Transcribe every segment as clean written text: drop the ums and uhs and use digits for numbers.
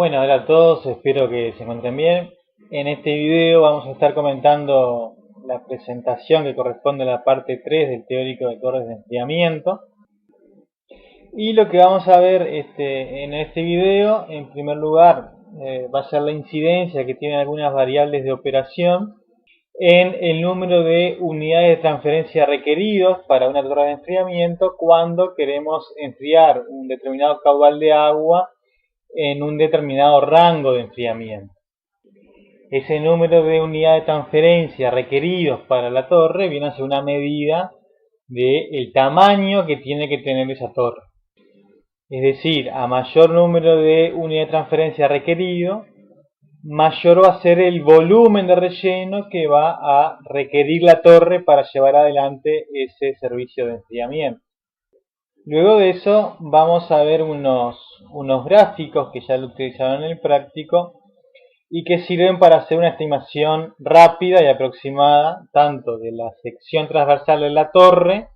Bueno, hola a todos, espero que se encuentren bien. En este video vamos a estar comentando la presentación que corresponde a la parte 3 del teórico de torres de enfriamiento. Y lo que vamos a ver en este video, en primer lugar, va a ser la incidencia que tienen algunas variables de operación en el número de unidades de transferencia requeridos para una torre de enfriamiento cuando queremos enfriar un determinado caudal de agua en un determinado rango de enfriamiento. Ese número de unidades de transferencia requeridos para la torre viene a ser una medida del tamaño que tiene que tener esa torre. Es decir, a mayor número de unidades de transferencia requerido, mayor va a ser el volumen de relleno que va a requerir la torre para llevar adelante ese servicio de enfriamiento. Luego de eso vamos a ver unos gráficos que ya lo utilizaron en el práctico y que sirven para hacer una estimación rápida y aproximada tanto de la sección transversal de la torre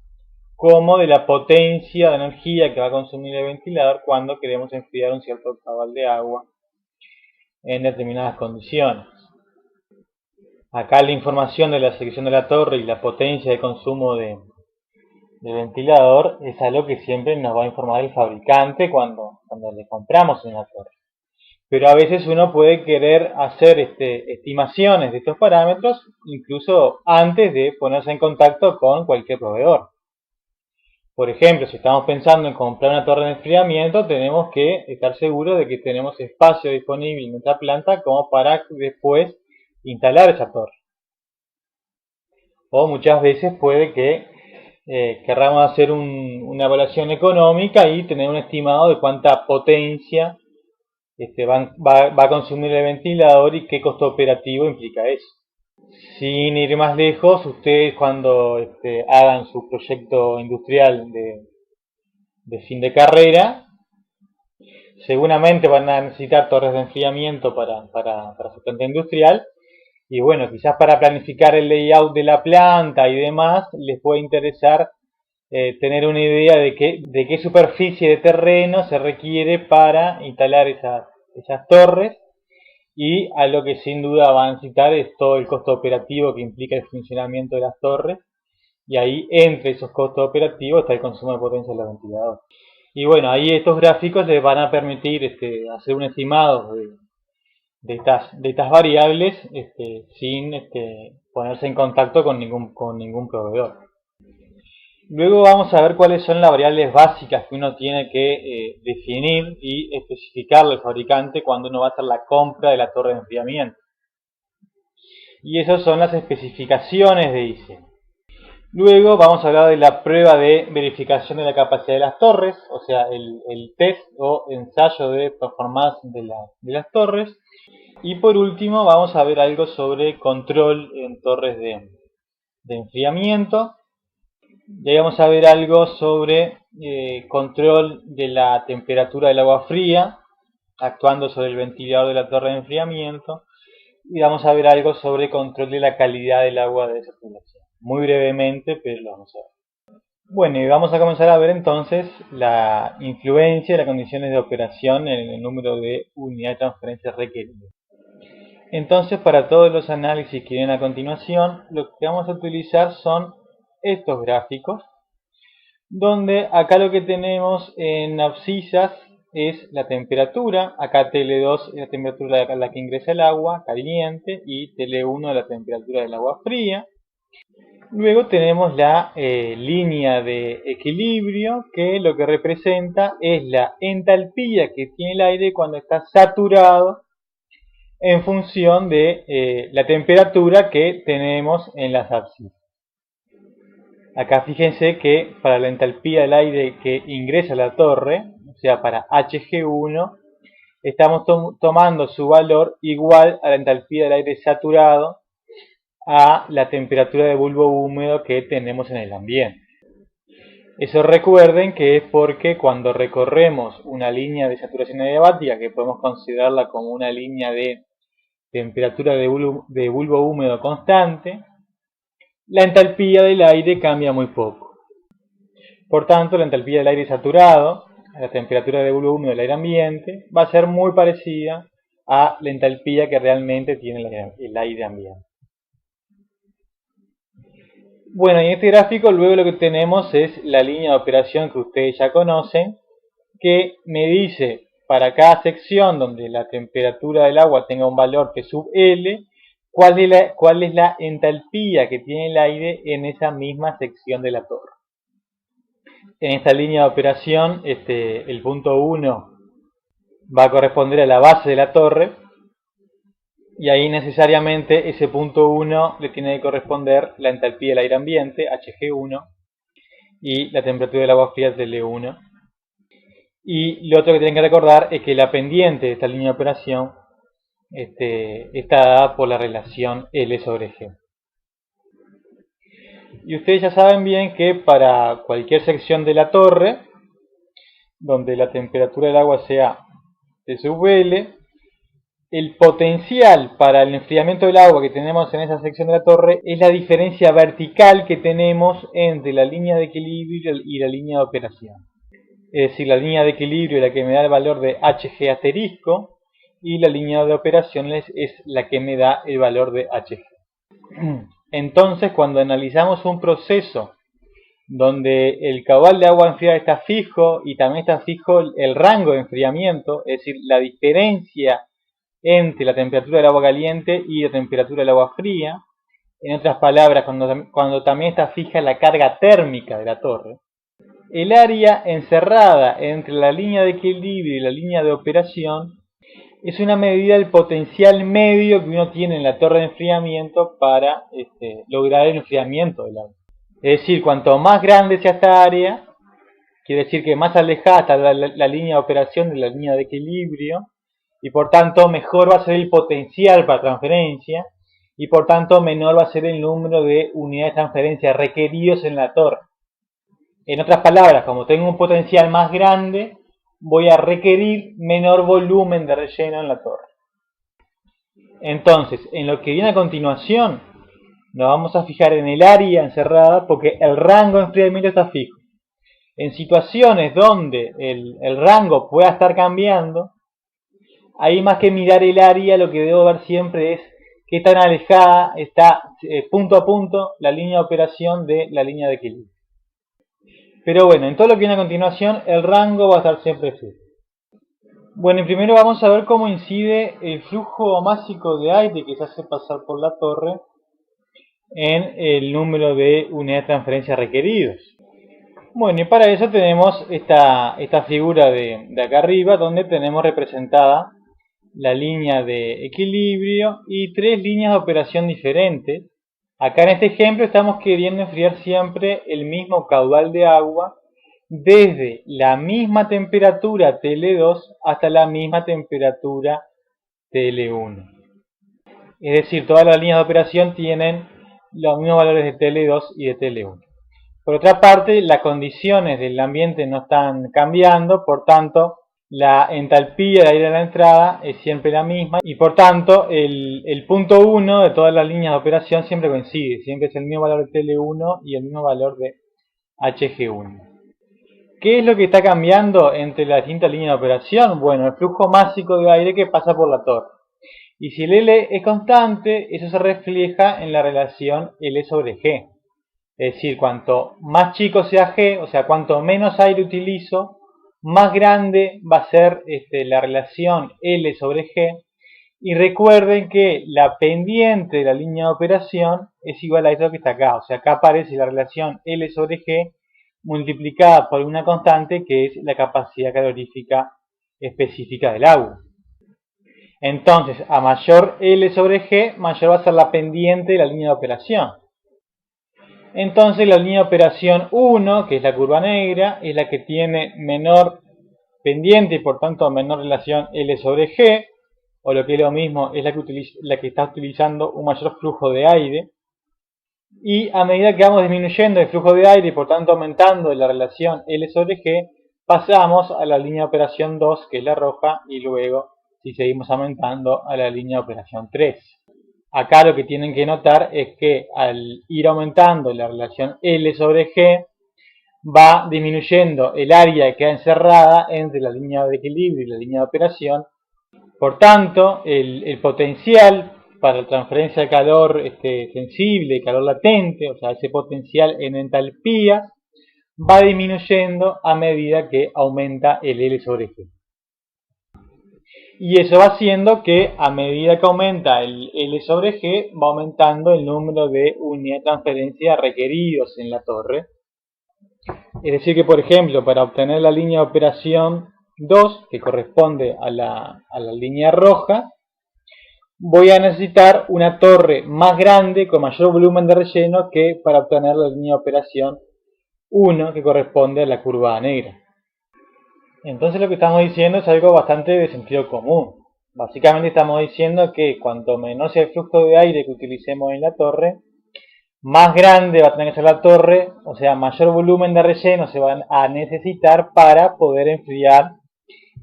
como de la potencia de energía que va a consumir el ventilador cuando queremos enfriar un cierto caudal de agua en determinadas condiciones. Acá la información de la sección de la torre y la potencia de consumo del ventilador es algo que siempre nos va a informar el fabricante cuando le compramos una torre. Pero a veces uno puede querer hacer estimaciones de estos parámetros incluso antes de ponerse en contacto con cualquier proveedor. Por ejemplo, si estamos pensando en comprar una torre de enfriamiento, tenemos que estar seguros de que tenemos espacio disponible en nuestra planta como para después instalar esa torre. O muchas veces puede que querramos hacer una evaluación económica y tener un estimado de cuánta potencia va a consumir el ventilador y qué costo operativo implica eso. Sin ir más lejos, ustedes cuando hagan su proyecto industrial de fin de carrera, seguramente van a necesitar torres de enfriamiento para su planta industrial. Y bueno, quizás para planificar el layout de la planta y demás, les puede interesar tener una idea de qué superficie de terreno se requiere para instalar esas torres, y a lo que sin duda van a necesitar es todo el costo operativo que implica el funcionamiento de las torres, y ahí entre esos costos operativos está el consumo de potencia de los ventiladores. Y bueno, ahí estos gráficos les van a permitir hacer un estimado de estas variables sin ponerse en contacto con ningún proveedor. Luego vamos a ver cuáles son las variables básicas que uno tiene que definir y especificarle al fabricante cuando uno va a hacer la compra de la torre de enfriamiento. Y esas son las especificaciones de diseño. Luego vamos a hablar de la prueba de verificación de la capacidad de las torres, o sea, el test o ensayo de performance de las torres. Y por último vamos a ver algo sobre control en torres de enfriamiento. Y vamos a ver algo sobre control de la temperatura del agua fría, actuando sobre el ventilador de la torre de enfriamiento. Y vamos a ver algo sobre control de la calidad del agua de circulación. Muy brevemente, pero lo vamos a ver. Bueno, y vamos a comenzar a ver entonces la influencia de las condiciones de operación en el número de unidades de transferencia requeridas. Entonces, para todos los análisis que vienen a continuación, lo que vamos a utilizar son estos gráficos, donde acá lo que tenemos en abscisas es la temperatura. Acá TL2 es la temperatura a la que ingresa el agua caliente y TL1 es la temperatura del agua fría. Luego tenemos la línea de equilibrio, que lo que representa es la entalpía que tiene el aire cuando está saturado en función de la temperatura que tenemos en las abscisas. Acá fíjense que para la entalpía del aire que ingresa a la torre, o sea para Hg1, estamos tomando su valor igual a la entalpía del aire saturado a la temperatura de bulbo húmedo que tenemos en el ambiente. Eso recuerden que es porque cuando recorremos una línea de saturación adiabática, que podemos considerarla como una línea de temperatura de bulbo húmedo constante, la entalpía del aire cambia muy poco. Por tanto, la entalpía del aire saturado a la temperatura de V1 del aire ambiente, va a ser muy parecida a la entalpía que realmente tiene el aire ambiente. Bueno, y en este gráfico luego lo que tenemos es la línea de operación que ustedes ya conocen, que me dice para cada sección donde la temperatura del agua tenga un valor P sub L, cuál es la entalpía que tiene el aire en esa misma sección de la torre. En esta línea de operación, el punto 1 va a corresponder a la base de la torre, y ahí necesariamente ese punto 1 le tiene que corresponder la entalpía del aire ambiente, Hg1, y la temperatura del agua fría, TL1. Y lo otro que tienen que recordar es que la pendiente de esta línea de operación está dada por la relación L sobre G. Y ustedes ya saben bien que para cualquier sección de la torre, donde la temperatura del agua sea T sub L, el potencial para el enfriamiento del agua que tenemos en esa sección de la torre es la diferencia vertical que tenemos entre la línea de equilibrio y la línea de operación. Es decir, la línea de equilibrio es la que me da el valor de Hg asterisco y la línea de operaciones es la que me da el valor de Hg. Entonces, cuando analizamos un proceso donde el caudal de agua enfriada está fijo y también está fijo el rango de enfriamiento, es decir, la diferencia entre la temperatura del agua caliente y la temperatura del agua fría, en otras palabras, cuando también está fija la carga térmica de la torre, el área encerrada entre la línea de equilibrio y la línea de operación es una medida del potencial medio que uno tiene en la torre de enfriamiento para lograr el enfriamiento del agua. Es decir, cuanto más grande sea esta área, quiere decir que más alejada está la línea de operación de la línea de equilibrio, y por tanto mejor va a ser el potencial para transferencia, y por tanto menor va a ser el número de unidades de transferencia requeridos en la torre. En otras palabras, como tengo un potencial más grande, voy a requerir menor volumen de relleno en la torre. Entonces, en lo que viene a continuación, nos vamos a fijar en el área encerrada porque el rango de enfriamiento está fijo. En situaciones donde el rango pueda estar cambiando, ahí más que mirar el área, lo que debo ver siempre es qué tan alejada está punto a punto la línea de operación de la línea de equilibrio. Pero bueno, en todo lo que viene a continuación, el rango va a estar siempre fijo. Bueno, y primero vamos a ver cómo incide el flujo másico de aire que se hace pasar por la torre en el número de unidades de transferencia requeridos. Bueno, y para eso tenemos esta figura de acá arriba, donde tenemos representada la línea de equilibrio y tres líneas de operación diferentes. Acá en este ejemplo estamos queriendo enfriar siempre el mismo caudal de agua desde la misma temperatura TL2 hasta la misma temperatura TL1. Es decir, todas las líneas de operación tienen los mismos valores de TL2 y de TL1. Por otra parte, las condiciones del ambiente no están cambiando, por tanto, la entalpía de aire a la entrada es siempre la misma y por tanto el punto 1 de todas las líneas de operación siempre coincide, siempre es el mismo valor de TL1 y el mismo valor de Hg1. ¿Qué es lo que está cambiando entre las distintas líneas de operación? Bueno, el flujo másico de aire que pasa por la torre. Y si el L es constante, eso se refleja en la relación L sobre G. Es decir, cuanto más chico sea G, o sea, cuanto menos aire utilizo, más grande va a ser la relación L sobre G. Y recuerden que la pendiente de la línea de operación es igual a esto que está acá. O sea, acá aparece la relación L sobre G multiplicada por una constante que es la capacidad calorífica específica del agua. Entonces, a mayor L sobre G, mayor va a ser la pendiente de la línea de operación. Entonces la línea de operación 1, que es la curva negra, es la que tiene menor pendiente y por tanto menor relación L sobre G, o lo que es lo mismo, es la que está utilizando un mayor flujo de aire. Y a medida que vamos disminuyendo el flujo de aire y por tanto aumentando la relación L sobre G, pasamos a la línea de operación 2, que es la roja, y luego, si seguimos aumentando, a la línea de operación 3. Acá lo que tienen que notar es que al ir aumentando la relación L sobre G, va disminuyendo el área que queda encerrada entre la línea de equilibrio y la línea de operación. Por tanto, el potencial para la transferencia de calor sensible, calor latente, o sea, ese potencial en entalpía, va disminuyendo a medida que aumenta el L sobre G. Y eso va haciendo que a medida que aumenta el L sobre G, va aumentando el número de unidades de transferencia requeridos en la torre. Es decir que, por ejemplo, para obtener la línea de operación 2, que corresponde a la línea roja, voy a necesitar una torre más grande con mayor volumen de relleno que para obtener la línea de operación 1, que corresponde a la curva negra. Entonces lo que estamos diciendo es algo bastante de sentido común. Básicamente estamos diciendo que cuanto menor sea el flujo de aire que utilicemos en la torre, más grande va a tener que ser la torre, o sea, mayor volumen de relleno se van a necesitar para poder enfriar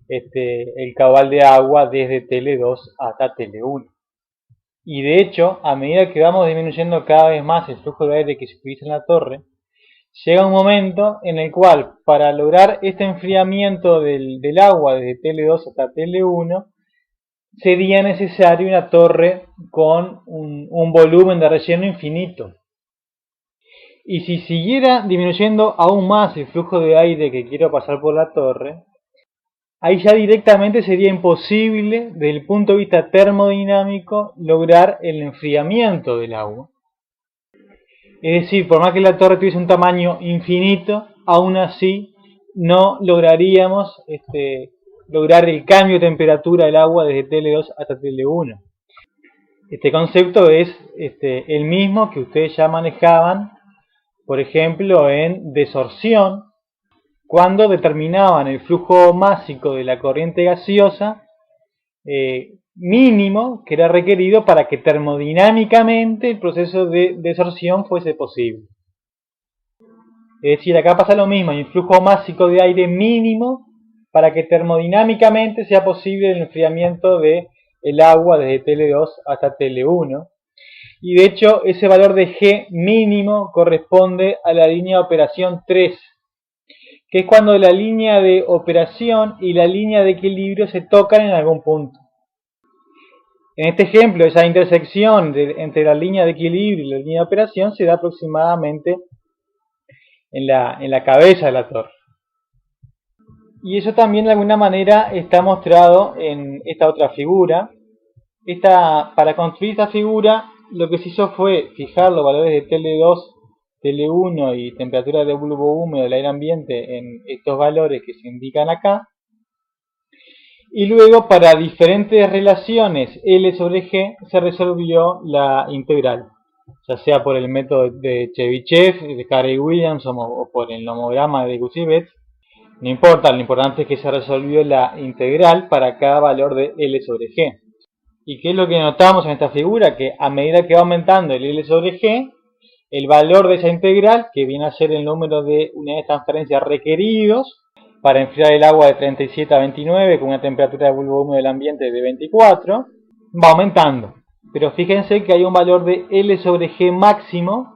el caudal de agua desde TL2 hasta TL1. Y de hecho, a medida que vamos disminuyendo cada vez más el flujo de aire que se utiliza en la torre, llega un momento en el cual, para lograr este enfriamiento del agua desde TL2 hasta TL1, sería necesario una torre con un volumen de relleno infinito. Y si siguiera disminuyendo aún más el flujo de aire que quiero pasar por la torre, ahí ya directamente sería imposible, desde el punto de vista termodinámico, lograr el enfriamiento del agua. Es decir, por más que la torre tuviese un tamaño infinito, aún así no lograríamos lograr el cambio de temperatura del agua desde TL2 hasta TL1. Este concepto es el mismo que ustedes ya manejaban, por ejemplo, en desorción, cuando determinaban el flujo másico de la corriente gaseosa mínimo que era requerido para que termodinámicamente el proceso de desorción fuese posible. Es decir, acá pasa lo mismo, hay un flujo másico de aire mínimo para que termodinámicamente sea posible el enfriamiento del agua desde TL2 hasta TL1. Y de hecho, ese valor de G mínimo corresponde a la línea de operación 3, que es cuando la línea de operación y la línea de equilibrio se tocan en algún punto. En este ejemplo, esa intersección entre la línea de equilibrio y la línea de operación se da aproximadamente en la cabeza de la torre. Y eso también de alguna manera está mostrado en esta otra figura. Para construir esta figura, lo que se hizo fue fijar los valores de TL2, TL1 y temperatura de bulbo húmedo del aire ambiente en estos valores que se indican acá. Y luego, para diferentes relaciones L sobre G, se resolvió la integral, ya sea por el método de Chebyshev, de Carey-Williams o por el nomograma de Gusevich. No importa, lo importante es que se resolvió la integral para cada valor de L sobre G. ¿Y qué es lo que notamos en esta figura? Que a medida que va aumentando el L sobre G, el valor de esa integral, que viene a ser el número de unidades de transferencia requeridos para enfriar el agua de 37 a 29 con una temperatura de bulbo húmedo del ambiente de 24, va aumentando. Pero fíjense que hay un valor de L sobre G máximo,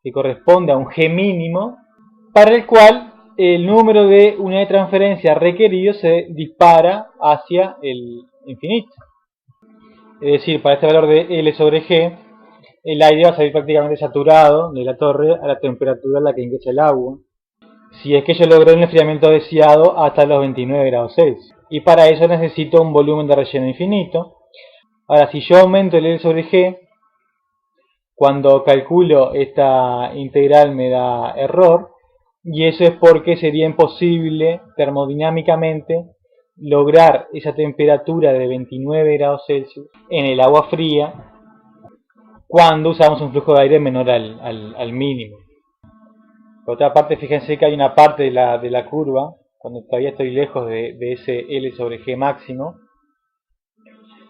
que corresponde a un G mínimo, para el cual el número de unidades de transferencia requeridos se dispara hacia el infinito. Es decir, para este valor de L sobre G, el aire va a salir prácticamente saturado de la torre a la temperatura a la que ingresa el agua, si es que yo logro un enfriamiento deseado hasta los 29 grados Celsius. Y para eso necesito un volumen de relleno infinito. Ahora, si yo aumento el L sobre G, cuando calculo esta integral me da error, y eso es porque sería imposible termodinámicamente lograr esa temperatura de 29 grados Celsius en el agua fría cuando usamos un flujo de aire menor al mínimo. Por otra parte, fíjense que hay una parte de la curva, cuando todavía estoy lejos de ese L sobre G máximo,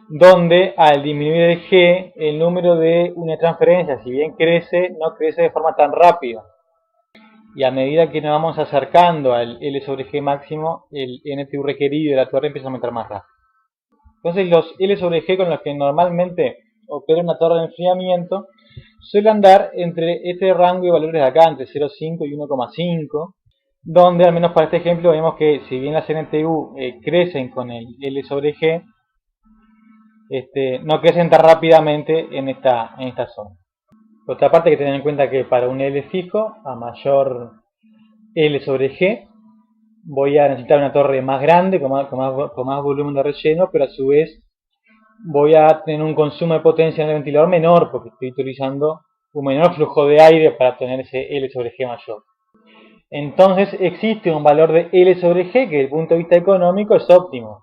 donde al disminuir el G, el número de unidades de transferencia, si bien crece, no crece de forma tan rápida. Y a medida que nos vamos acercando al L sobre G máximo, el NTU requerido de la torre empieza a aumentar más rápido. Entonces los L sobre G con los que normalmente opera una torre de enfriamiento suele andar entre este rango de valores de acá, entre 0,5 y 1,5. donde al menos para este ejemplo vemos que si bien las NTU crecen con el L sobre G, no crecen tan rápidamente en esta zona. Por otra parte, hay que tener en cuenta que para un L fijo, a mayor L sobre G, voy a necesitar una torre más grande, con más volumen de relleno, pero a su vez voy a tener un consumo de potencia en el ventilador menor, porque estoy utilizando un menor flujo de aire para obtener ese L sobre G mayor. Entonces existe un valor de L sobre G que desde el punto de vista económico es óptimo.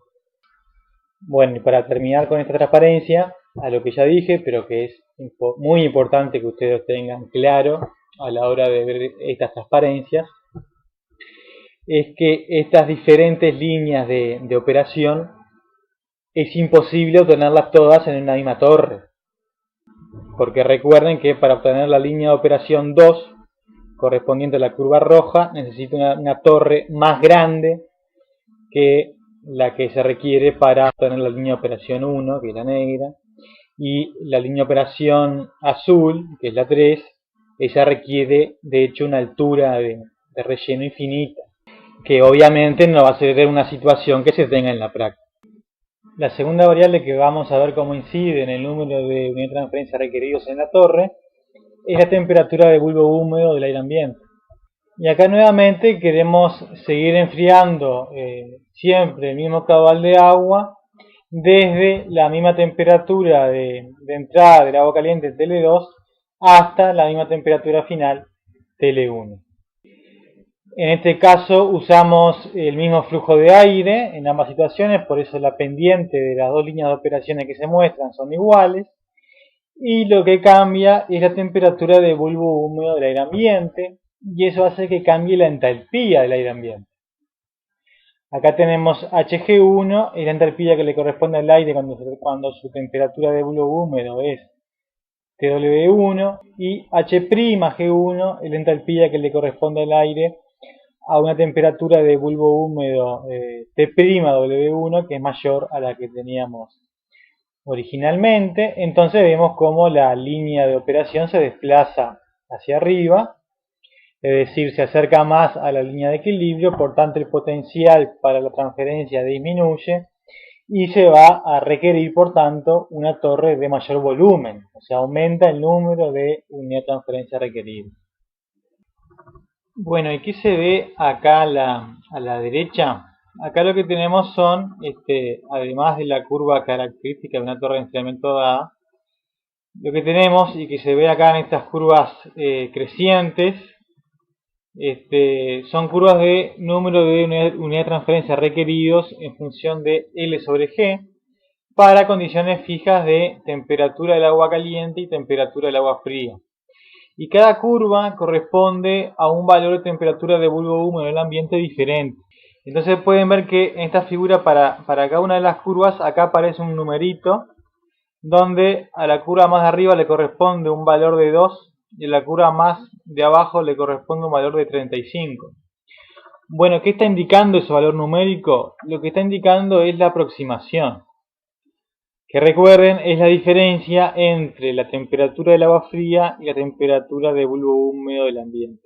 Bueno, y para terminar con esta transparencia, a lo que ya dije, pero que es muy importante que ustedes tengan claro a la hora de ver estas transparencias, es que estas diferentes líneas de operación es imposible obtenerlas todas en una misma torre. Porque recuerden que para obtener la línea de operación 2, correspondiente a la curva roja, necesito una torre más grande que la que se requiere para obtener la línea de operación 1, que es la negra, y la línea de operación azul, que es la 3, ella requiere de hecho una altura de relleno infinita, que obviamente no va a ser una situación que se tenga en la práctica. La segunda variable que vamos a ver cómo incide en el número de unidades de transferencia requeridos en la torre es la temperatura de bulbo húmedo del aire ambiente. Y acá nuevamente queremos seguir enfriando siempre el mismo caudal de agua desde la misma temperatura de entrada del agua caliente TL2 hasta la misma temperatura final TL1. En este caso usamos el mismo flujo de aire en ambas situaciones, por eso la pendiente de las dos líneas de operaciones que se muestran son iguales. Y lo que cambia es la temperatura de bulbo húmedo del aire ambiente, y eso hace que cambie la entalpía del aire ambiente. Acá tenemos Hg1, es la entalpía que le corresponde al aire cuando su temperatura de bulbo húmedo es TW1, y H'G1 es la entalpía que le corresponde al aire a una temperatura de bulbo húmedo T'W1, que es mayor a la que teníamos originalmente. Entonces vemos cómo la línea de operación se desplaza hacia arriba, es decir, se acerca más a la línea de equilibrio, por tanto el potencial para la transferencia disminuye y se va a requerir, por tanto, una torre de mayor volumen, o sea, aumenta el número de unidades de transferencia requeridas. Bueno, ¿y qué se ve acá a la derecha? Acá lo que tenemos son, además de la curva característica de una torre de enfriamiento dada, lo que tenemos y que se ve acá en estas curvas crecientes, son curvas de número de unidades de transferencia requeridos en función de L sobre G para condiciones fijas de temperatura del agua caliente y temperatura del agua fría. Y cada curva corresponde a un valor de temperatura de bulbo húmedo del ambiente diferente. Entonces pueden ver que en esta figura para cada una de las curvas acá aparece un numerito donde a la curva más de arriba le corresponde un valor de 2 y a la curva más de abajo le corresponde un valor de 35. Bueno, ¿qué está indicando ese valor numérico? Lo que está indicando es la aproximación, que recuerden es la diferencia entre la temperatura del agua fría y la temperatura de bulbo húmedo del ambiente.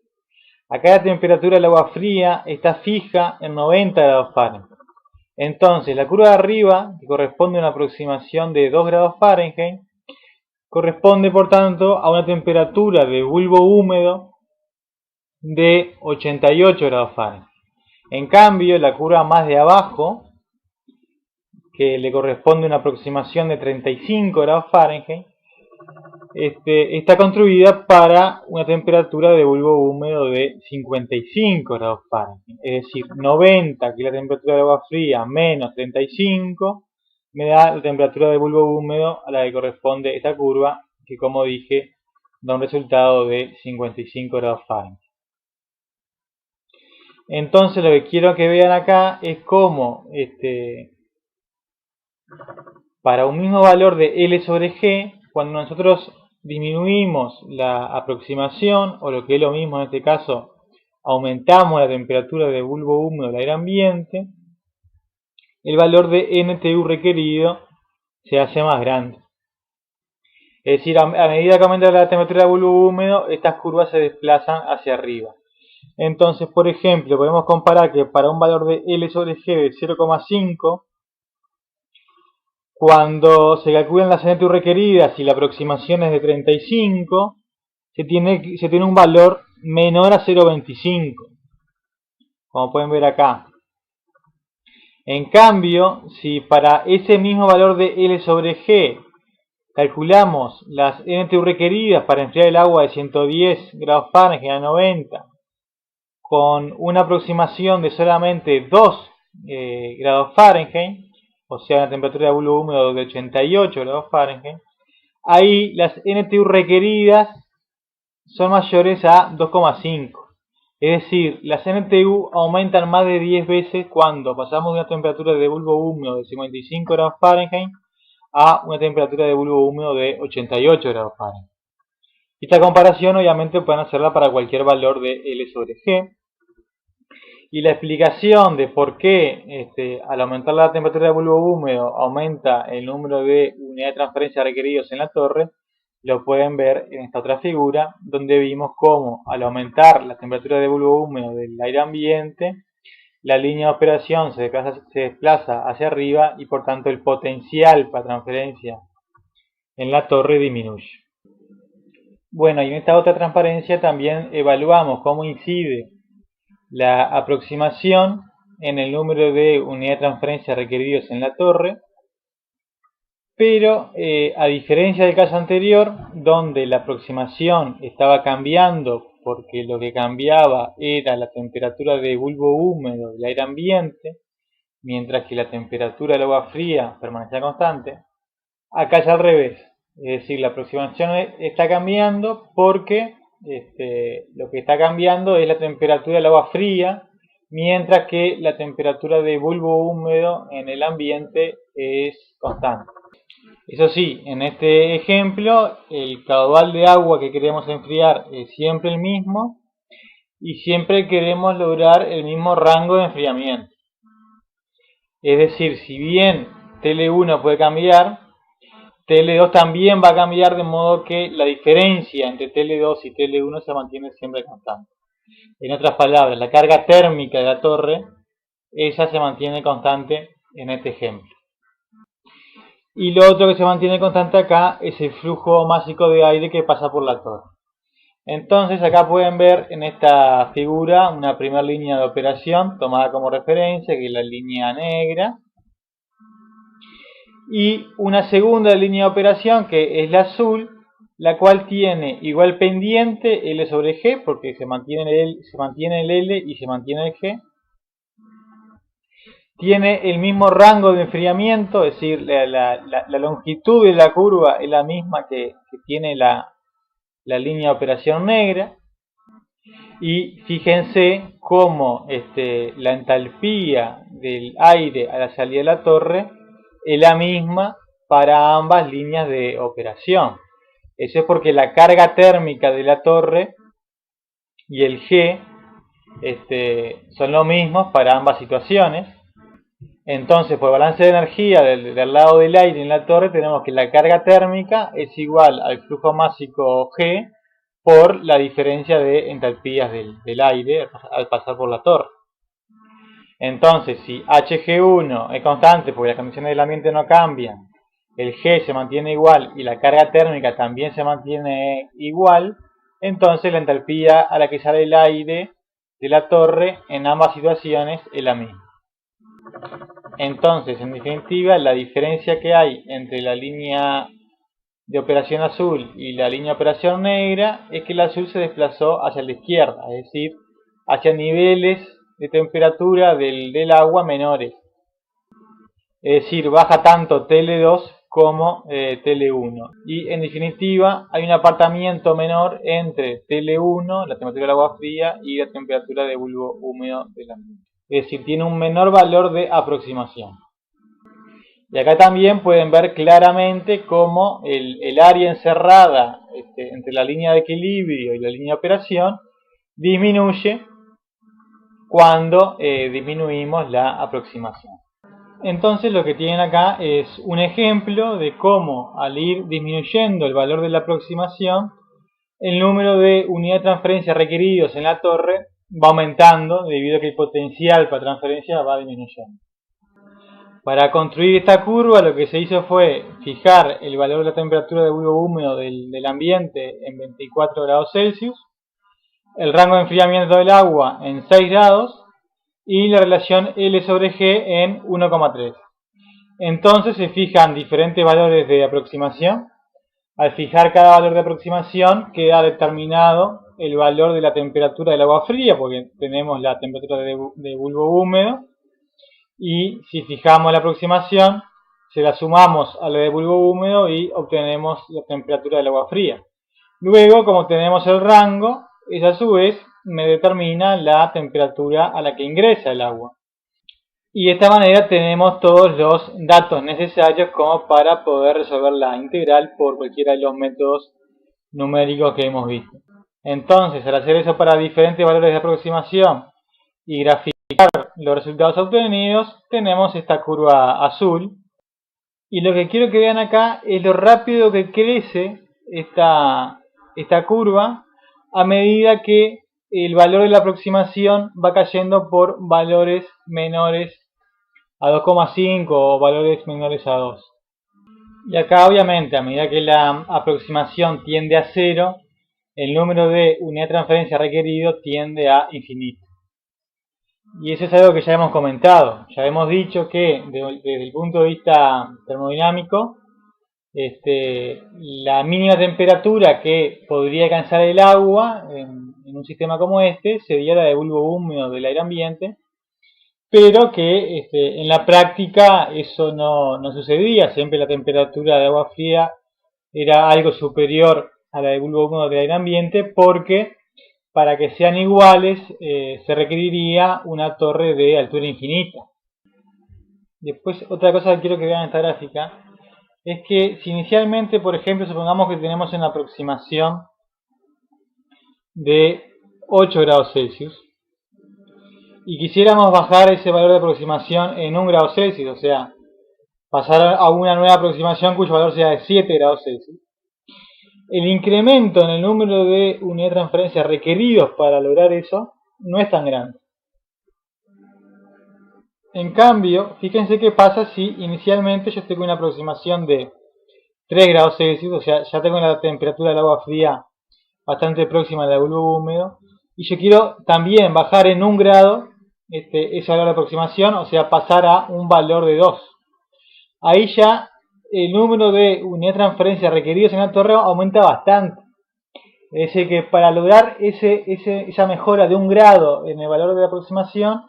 Acá la temperatura del agua fría está fija en 90 grados Fahrenheit. Entonces, la curva de arriba, que corresponde a una aproximación de 2 grados Fahrenheit, corresponde, por tanto, a una temperatura de bulbo húmedo de 88 grados Fahrenheit. En cambio, la curva más de abajo, que le corresponde a una aproximación de 35 grados Fahrenheit, está construida para una temperatura de bulbo húmedo de 55 grados Fahrenheit. Es decir, 90, que es la temperatura de agua fría, menos 35, me da la temperatura de bulbo húmedo a la que corresponde esta curva, que como dije, da un resultado de 55 grados Fahrenheit. Entonces lo que quiero que vean acá es cómo para un mismo valor de L sobre G, cuando nosotros disminuimos la aproximación, o lo que es lo mismo en este caso, aumentamos la temperatura de bulbo húmedo del aire ambiente, el valor de NTU requerido se hace más grande. Es decir, a medida que aumenta la temperatura de bulbo húmedo, estas curvas se desplazan hacia arriba. Entonces, por ejemplo, podemos comparar que para un valor de L sobre G de 0,5, cuando se calculan las NTU requeridas y la aproximación es de 35, se tiene un valor menor a 0,25, como pueden ver acá. En cambio, si para ese mismo valor de L sobre G calculamos las NTU requeridas para enfriar el agua de 110 grados Fahrenheit a 90, con una aproximación de solamente 2 grados Fahrenheit, o sea, una temperatura de bulbo húmedo de 88 grados Fahrenheit, ahí las NTU requeridas son mayores a 2,5. Es decir, las NTU aumentan más de 10 veces cuando pasamos de una temperatura de bulbo húmedo de 55 grados Fahrenheit a una temperatura de bulbo húmedo de 88 grados Fahrenheit. Esta comparación obviamente pueden hacerla para cualquier valor de L sobre G. Y la explicación de por qué al aumentar la temperatura de bulbo húmedo aumenta el número de unidades de transferencia requeridos en la torre, lo pueden ver en esta otra figura, donde vimos cómo al aumentar la temperatura de bulbo húmedo del aire ambiente, la línea de operación se desplaza hacia arriba y por tanto el potencial para transferencia en la torre disminuye. Bueno, y en esta otra transparencia también evaluamos cómo incide la aproximación en el número de unidades de transferencia requeridos en la torre, pero a diferencia del caso anterior, donde la aproximación estaba cambiando porque lo que cambiaba era la temperatura de bulbo húmedo del aire ambiente, mientras que la temperatura del agua fría permanecía constante, acá es al revés, es decir, la aproximación está cambiando porque lo que está cambiando es la temperatura del agua fría, mientras que la temperatura de bulbo húmedo en el ambiente es constante. Eso sí, en este ejemplo, el caudal de agua que queremos enfriar es siempre el mismo y siempre queremos lograr el mismo rango de enfriamiento. Es decir, si bien TL1 puede cambiar, TL2 también va a cambiar, de modo que la diferencia entre TL2 y TL1 se mantiene siempre constante. En otras palabras, la carga térmica de la torre, esa se mantiene constante en este ejemplo. Y lo otro que se mantiene constante acá es el flujo másico de aire que pasa por la torre. Entonces acá pueden ver en esta figura una primera línea de operación tomada como referencia, que es la línea negra, y una segunda línea de operación que es la azul, la cual tiene igual pendiente L sobre G, porque se mantiene el L y se mantiene el G. Tiene el mismo rango de enfriamiento, es decir, la longitud de la curva es la misma que tiene la línea de operación negra. Y fíjense cómo la entalpía del aire a la salida de la torre es la misma para ambas líneas de operación. Eso es porque la carga térmica de la torre y el G son los mismos para ambas situaciones. Entonces, por balance de energía del lado del aire en la torre, tenemos que la carga térmica es igual al flujo másico G por la diferencia de entalpías del aire al pasar por la torre. Entonces, si Hg1 es constante porque las condiciones del ambiente no cambian, el G se mantiene igual y la carga térmica también se mantiene igual, entonces la entalpía a la que sale el aire de la torre en ambas situaciones es la misma. Entonces, en definitiva, la diferencia que hay entre la línea de operación azul y la línea de operación negra es que el azul se desplazó hacia la izquierda, es decir, hacia niveles de temperatura del agua menores. Es decir, baja tanto TL2 como TL1. Y en definitiva, hay un apartamiento menor entre TL1, la temperatura del agua fría, y la temperatura de bulbo húmedo del ambiente. Es decir, tiene un menor valor de aproximación. Y acá también pueden ver claramente cómo el área encerrada entre la línea de equilibrio y la línea de operación disminuye cuando disminuimos la aproximación. Entonces lo que tienen acá es un ejemplo de cómo al ir disminuyendo el valor de la aproximación, el número de unidades de transferencia requeridos en la torre va aumentando debido a que el potencial para transferencia va disminuyendo. Para construir esta curva lo que se hizo fue fijar el valor de la temperatura de bulbo húmedo del ambiente en 24 grados Celsius, el rango de enfriamiento del agua en 6 grados y la relación L sobre G en 1,3. Entonces se fijan diferentes valores de aproximación. Al fijar cada valor de aproximación queda determinado el valor de la temperatura del agua fría, porque tenemos la temperatura de bulbo húmedo, y si fijamos la aproximación se la sumamos a la de bulbo húmedo y obtenemos la temperatura del agua fría. Luego, como tenemos el rango, esa a su vez me determina la temperatura a la que ingresa el agua. Y de esta manera tenemos todos los datos necesarios como para poder resolver la integral por cualquiera de los métodos numéricos que hemos visto. Entonces, al hacer eso para diferentes valores de aproximación y graficar los resultados obtenidos, tenemos esta curva azul. Y lo que quiero que vean acá es lo rápido que crece esta curva a medida que el valor de la aproximación va cayendo por valores menores a 2,5 o valores menores a 2. Y acá obviamente a medida que la aproximación tiende a 0, el número de unidad de transferencia requerido tiende a infinito. Y eso es algo que ya hemos comentado. Ya hemos dicho que desde el punto de vista termodinámico, la mínima temperatura que podría alcanzar el agua en un sistema como este sería la de bulbo húmedo del aire ambiente, pero que en la práctica eso no sucedía. Siempre la temperatura de agua fría era algo superior a la de bulbo húmedo del aire ambiente, porque para que sean iguales se requeriría una torre de altura infinita. Después, otra cosa que quiero que vean en esta gráfica es que si inicialmente, por ejemplo, supongamos que tenemos una aproximación de 8 grados Celsius y quisiéramos bajar ese valor de aproximación en 1 grado Celsius, o sea, pasar a una nueva aproximación cuyo valor sea de 7 grados Celsius, el incremento en el número de unidades de transferencia requeridos para lograr eso no es tan grande. En cambio, fíjense qué pasa si inicialmente yo tengo una aproximación de 3 grados Celsius, o sea, ya tengo la temperatura del agua fría bastante próxima a la del bulbo húmedo, y yo quiero también bajar en 1 grado ese valor de aproximación, o sea, pasar a un valor de 2. Ahí ya el número de unidades de transferencia requeridos en la torre aumenta bastante. Es decir, que para lograr esa mejora de 1 grado en el valor de la aproximación,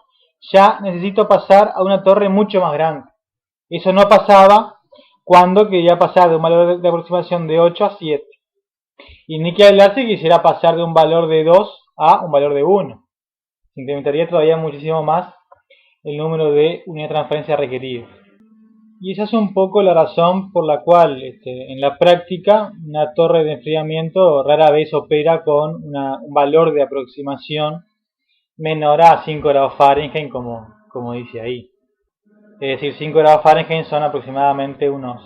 ya necesito pasar a una torre mucho más grande. Eso no pasaba cuando quería pasar de un valor de aproximación de 8 a 7. Y ni que hablar si quisiera pasar de un valor de 2 a un valor de 1. Se incrementaría todavía muchísimo más el número de unidades de transferencia requeridos. Y esa es un poco la razón por la cual en la práctica una torre de enfriamiento rara vez opera con un valor de aproximación menor a 5 grados Fahrenheit, como dice ahí. Es decir, 5 grados Fahrenheit son aproximadamente unos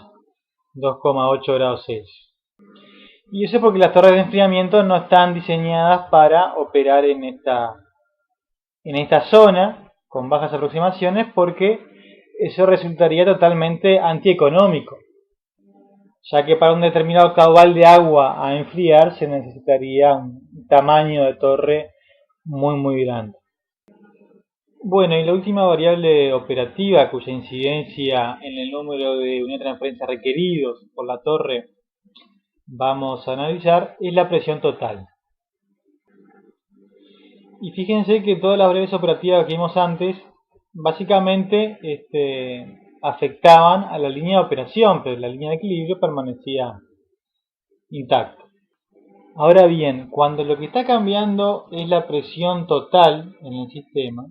2,8 grados Celsius. Y eso es porque las torres de enfriamiento no están diseñadas para operar en esta zona con bajas aproximaciones, porque eso resultaría totalmente antieconómico, ya que para un determinado caudal de agua a enfriar se necesitaría un tamaño de torre muy grande. Bueno, y la última variable operativa cuya incidencia en el número de unidades de transferencia requeridos por la torre vamos a analizar es la presión total. Y fíjense que todas las variables operativas que vimos antes básicamente afectaban a la línea de operación, pero la línea de equilibrio permanecía intacta. Ahora bien, cuando lo que está cambiando es la presión total en el sistema,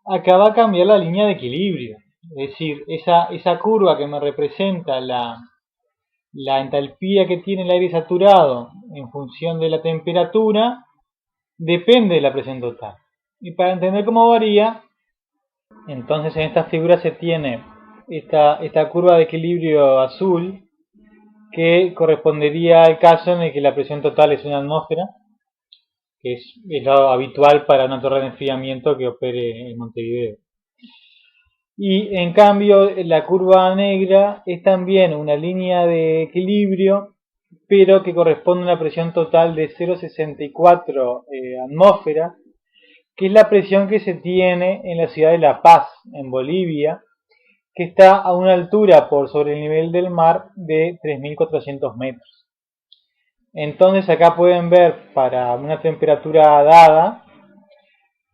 acá va a cambiar la línea de equilibrio. Es decir, esa curva que me representa la entalpía que tiene el aire saturado en función de la temperatura depende de la presión total. Y para entender cómo varía, entonces en esta figura se tiene esta curva de equilibrio azul, que correspondería al caso en el que la presión total es una atmósfera, es lo habitual para una torre de enfriamiento que opere en Montevideo. Y en cambio la curva negra es también una línea de equilibrio, pero que corresponde a una presión total de 0,64 atmósferas, que es la presión que se tiene en la ciudad de La Paz, en Bolivia, que está a una altura por sobre el nivel del mar de 3.400 metros. Entonces acá pueden ver para una temperatura dada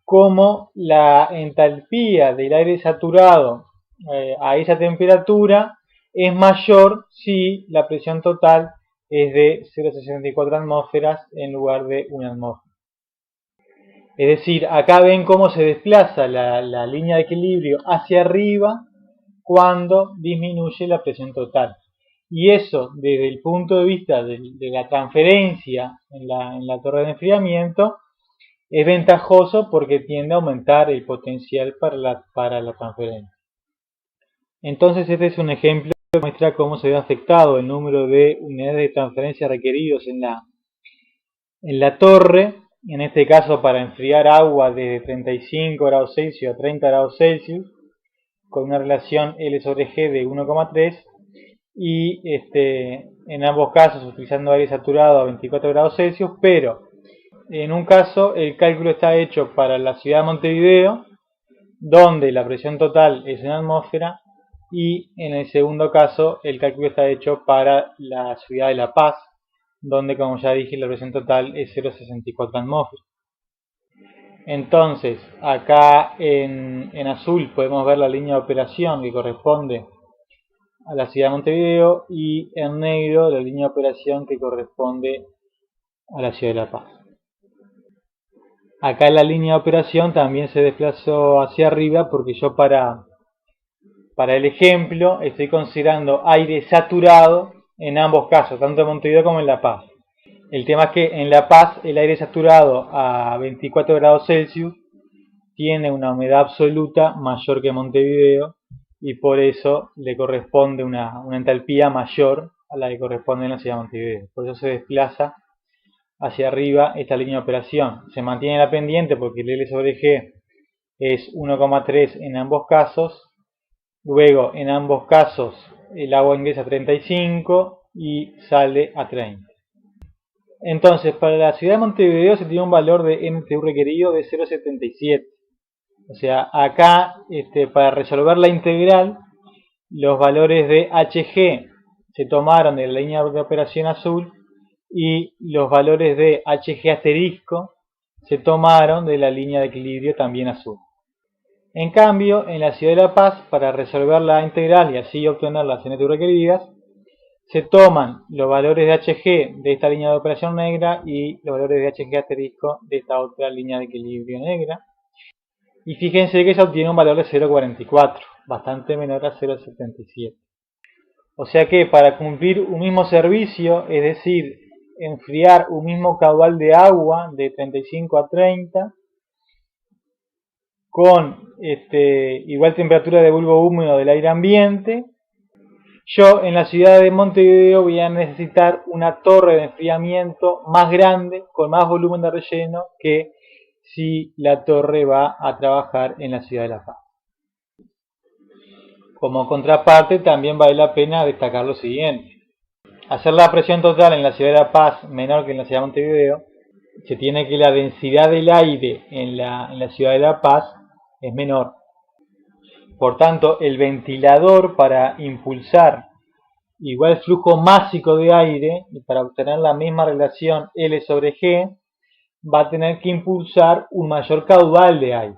cómo la entalpía del aire saturado a esa temperatura es mayor si la presión total es de 0,64 atmósferas en lugar de 1 atmósfera. Es decir, acá ven cómo se desplaza la línea de equilibrio hacia arriba cuando disminuye la presión total. Y eso, desde el punto de vista de la transferencia en la torre de enfriamiento, es ventajoso porque tiende a aumentar el potencial para la transferencia. Entonces este es un ejemplo que muestra cómo se ve afectado el número de unidades de transferencia requeridos en la torre, en este caso para enfriar agua de 35 grados Celsius a 30 grados Celsius, con una relación L sobre G de 1,3, y en ambos casos utilizando aire saturado a 24 grados Celsius, pero en un caso el cálculo está hecho para la ciudad de Montevideo, donde la presión total es 1 atmósfera, y en el segundo caso el cálculo está hecho para la ciudad de La Paz, donde, como ya dije, la presión total es 0,64 atmósferas. Entonces, acá en azul podemos ver la línea de operación que corresponde a la ciudad de Montevideo, y en negro la línea de operación que corresponde a la ciudad de La Paz. Acá la línea de operación también se desplazó hacia arriba porque yo para el ejemplo estoy considerando aire saturado en ambos casos, tanto en Montevideo como en La Paz. El tema es que en La Paz el aire saturado a 24 grados Celsius tiene una humedad absoluta mayor que Montevideo, y por eso le corresponde una entalpía mayor a la que corresponde en la ciudad de Montevideo. Por eso se desplaza hacia arriba esta línea de operación. Se mantiene la pendiente porque el L sobre G es 1,3 en ambos casos. Luego, en ambos casos, el agua ingresa a 35 y sale a 30. Entonces, para la ciudad de Montevideo se tiene un valor de MTU requerido de 0,77. O sea, acá, para resolver la integral, los valores de HG se tomaron de la línea de operación azul, y los valores de HG asterisco se tomaron de la línea de equilibrio también azul. En cambio, en la ciudad de La Paz, para resolver la integral y así obtener las MTU requeridas, se toman los valores de HG de esta línea de operación negra y los valores de HG asterisco de esta otra línea de equilibrio negra. Y fíjense que se obtiene un valor de 0,44, bastante menor a 0,77. O sea que para cumplir un mismo servicio, es decir, enfriar un mismo caudal de agua de 35 a 30, con igual temperatura de bulbo húmedo del aire ambiente, yo en la ciudad de Montevideo voy a necesitar una torre de enfriamiento más grande, con más volumen de relleno, que si la torre va a trabajar en la ciudad de La Paz. Como contraparte, también vale la pena destacar lo siguiente. Hacer la presión total en la ciudad de La Paz menor que en la ciudad de Montevideo, se tiene que la densidad del aire en la ciudad de La Paz es menor. Por tanto, el ventilador, para impulsar igual flujo másico de aire y para obtener la misma relación L sobre G, va a tener que impulsar un mayor caudal de aire.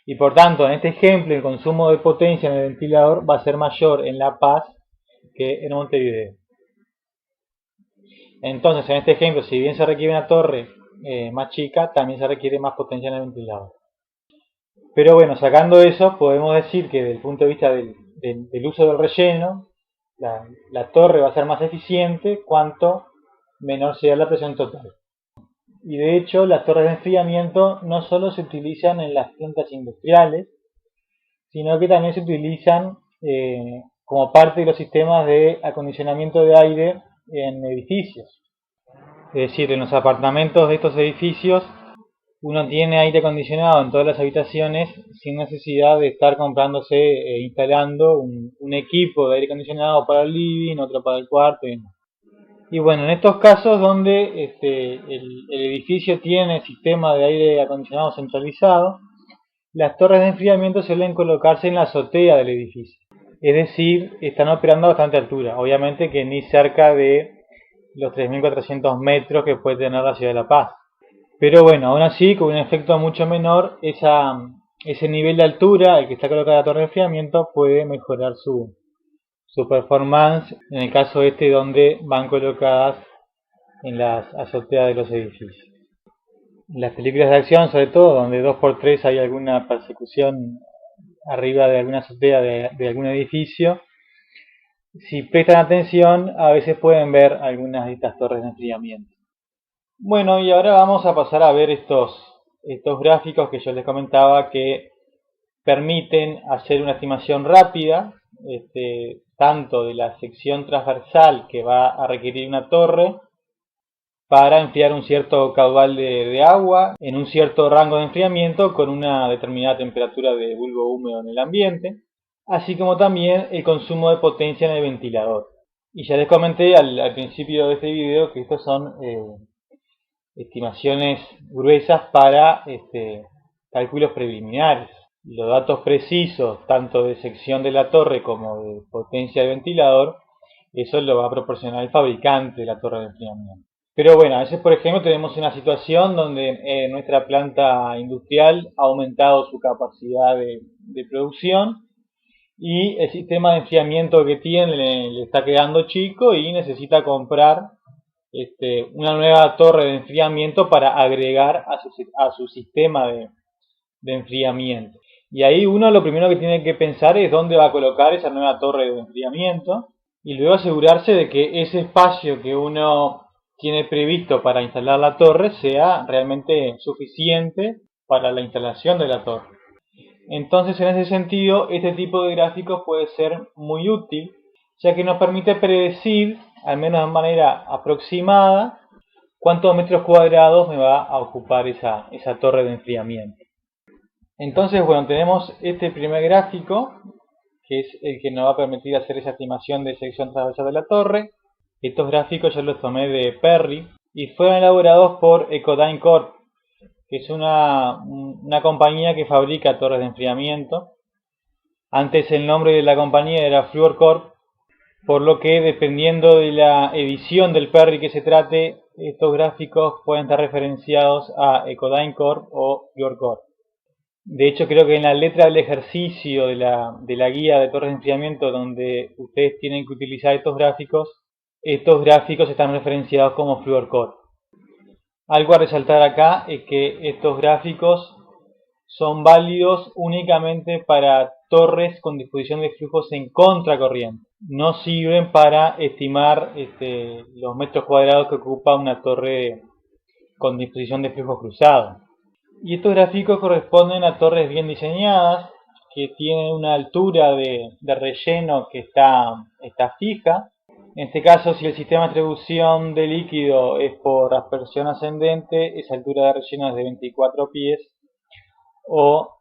Y por tanto, en este ejemplo, el consumo de potencia en el ventilador va a ser mayor en La Paz que en Montevideo. Entonces, en este ejemplo, si bien se requiere una torre más chica, también se requiere más potencia en el ventilador. Pero bueno, sacando eso, podemos decir que desde el punto de vista del uso del relleno, la torre va a ser más eficiente cuanto menor sea la presión total. Y de hecho, las torres de enfriamiento no solo se utilizan en las plantas industriales, sino que también se utilizan como parte de los sistemas de acondicionamiento de aire en edificios. Es decir, en los apartamentos de estos edificios uno tiene aire acondicionado en todas las habitaciones sin necesidad de estar comprándose, instalando un equipo de aire acondicionado para el living, otro para el cuarto y demás. Y bueno, en estos casos donde el edificio tiene sistema de aire acondicionado centralizado, las torres de enfriamiento suelen colocarse en la azotea del edificio. Es decir, están operando a bastante altura. Obviamente que ni cerca de los 3.400 metros que puede tener la ciudad de La Paz. Pero bueno, aún así, con un efecto mucho menor, ese nivel de altura al que está colocada la torre de enfriamiento puede mejorar su performance en el caso donde van colocadas en las azoteas de los edificios. En las películas de acción, sobre todo, donde 2x3 hay alguna persecución arriba de alguna azotea de algún edificio, si prestan atención, a veces pueden ver algunas de estas torres de enfriamiento. Bueno, y ahora vamos a pasar a ver estos gráficos que yo les comentaba que permiten hacer una estimación rápida, tanto de la sección transversal que va a requerir una torre para enfriar un cierto caudal de agua en un cierto rango de enfriamiento con una determinada temperatura de bulbo húmedo en el ambiente, así como también el consumo de potencia en el ventilador. Y ya les comenté al principio de este video que estos son estimaciones gruesas para cálculos preliminares. Los datos precisos, tanto de sección de la torre como de potencia de ventilador, eso lo va a proporcionar el fabricante de la torre de enfriamiento. Pero bueno, a veces por ejemplo tenemos una situación donde nuestra planta industrial ha aumentado su capacidad de producción y el sistema de enfriamiento que tiene le está quedando chico y necesita comprar una nueva torre de enfriamiento para agregar a su sistema de enfriamiento. Y ahí uno lo primero que tiene que pensar es dónde va a colocar esa nueva torre de enfriamiento y luego asegurarse de que ese espacio que uno tiene previsto para instalar la torre sea realmente suficiente para la instalación de la torre. Entonces, en ese sentido, este tipo de gráficos puede ser muy útil, ya que nos permite predecir, al menos de manera aproximada, cuántos metros cuadrados me va a ocupar esa torre de enfriamiento. Entonces, bueno, tenemos este primer gráfico, que es el que nos va a permitir hacer esa estimación de sección transversal de la torre. Estos gráficos yo los tomé de Perry y fueron elaborados por Ecodyne Corp, que es una compañía que fabrica torres de enfriamiento. Antes el nombre de la compañía era Fluor Corp, por lo que dependiendo de la edición del Perry que se trate, estos gráficos pueden estar referenciados a Ecodyne Corp o Fluor Corp. De hecho, creo que en la letra del ejercicio de la guía de torres de enfriamiento donde ustedes tienen que utilizar estos gráficos están referenciados como Fluor Corp. Algo a resaltar acá es que estos gráficos son válidos únicamente para torres con disposición de flujos en contracorriente. No sirven para estimar los metros cuadrados que ocupa una torre con disposición de flujos cruzados. Y estos gráficos corresponden a torres bien diseñadas, que tienen una altura de relleno que está fija. En este caso, si el sistema de distribución de líquido es por aspersión ascendente, esa altura de relleno es de 24 pies. O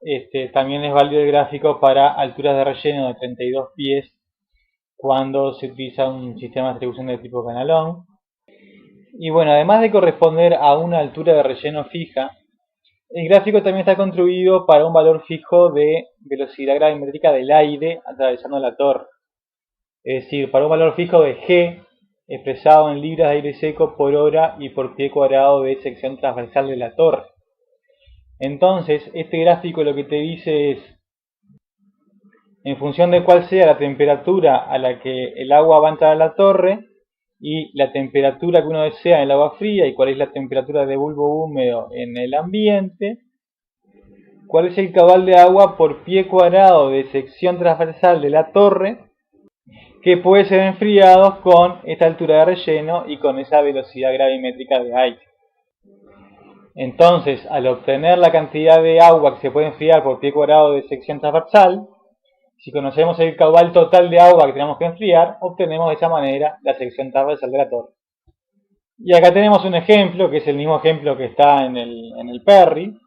también es válido el gráfico para alturas de relleno de 32 pies cuando se utiliza un sistema de distribución de tipo canalón. Y bueno, además de corresponder a una altura de relleno fija, el gráfico también está construido para un valor fijo de velocidad gravimétrica del aire atravesando la torre. Es decir, para un valor fijo de G, expresado en libras de aire seco por hora y por pie cuadrado de sección transversal de la torre. Entonces, este gráfico lo que te dice es, en función de cuál sea la temperatura a la que el agua va a entrar a la torre, y la temperatura que uno desea en el agua fría y cuál es la temperatura de bulbo húmedo en el ambiente, cuál es el caudal de agua por pie cuadrado de sección transversal de la torre que puede ser enfriado con esta altura de relleno y con esa velocidad gravimétrica de aire. Entonces, al obtener la cantidad de agua que se puede enfriar por pie cuadrado de sección transversal, si conocemos el caudal total de agua que tenemos que enfriar, obtenemos de esa manera la sección transversal de la torre. Y acá tenemos un ejemplo, que es el mismo ejemplo que está en el Perry,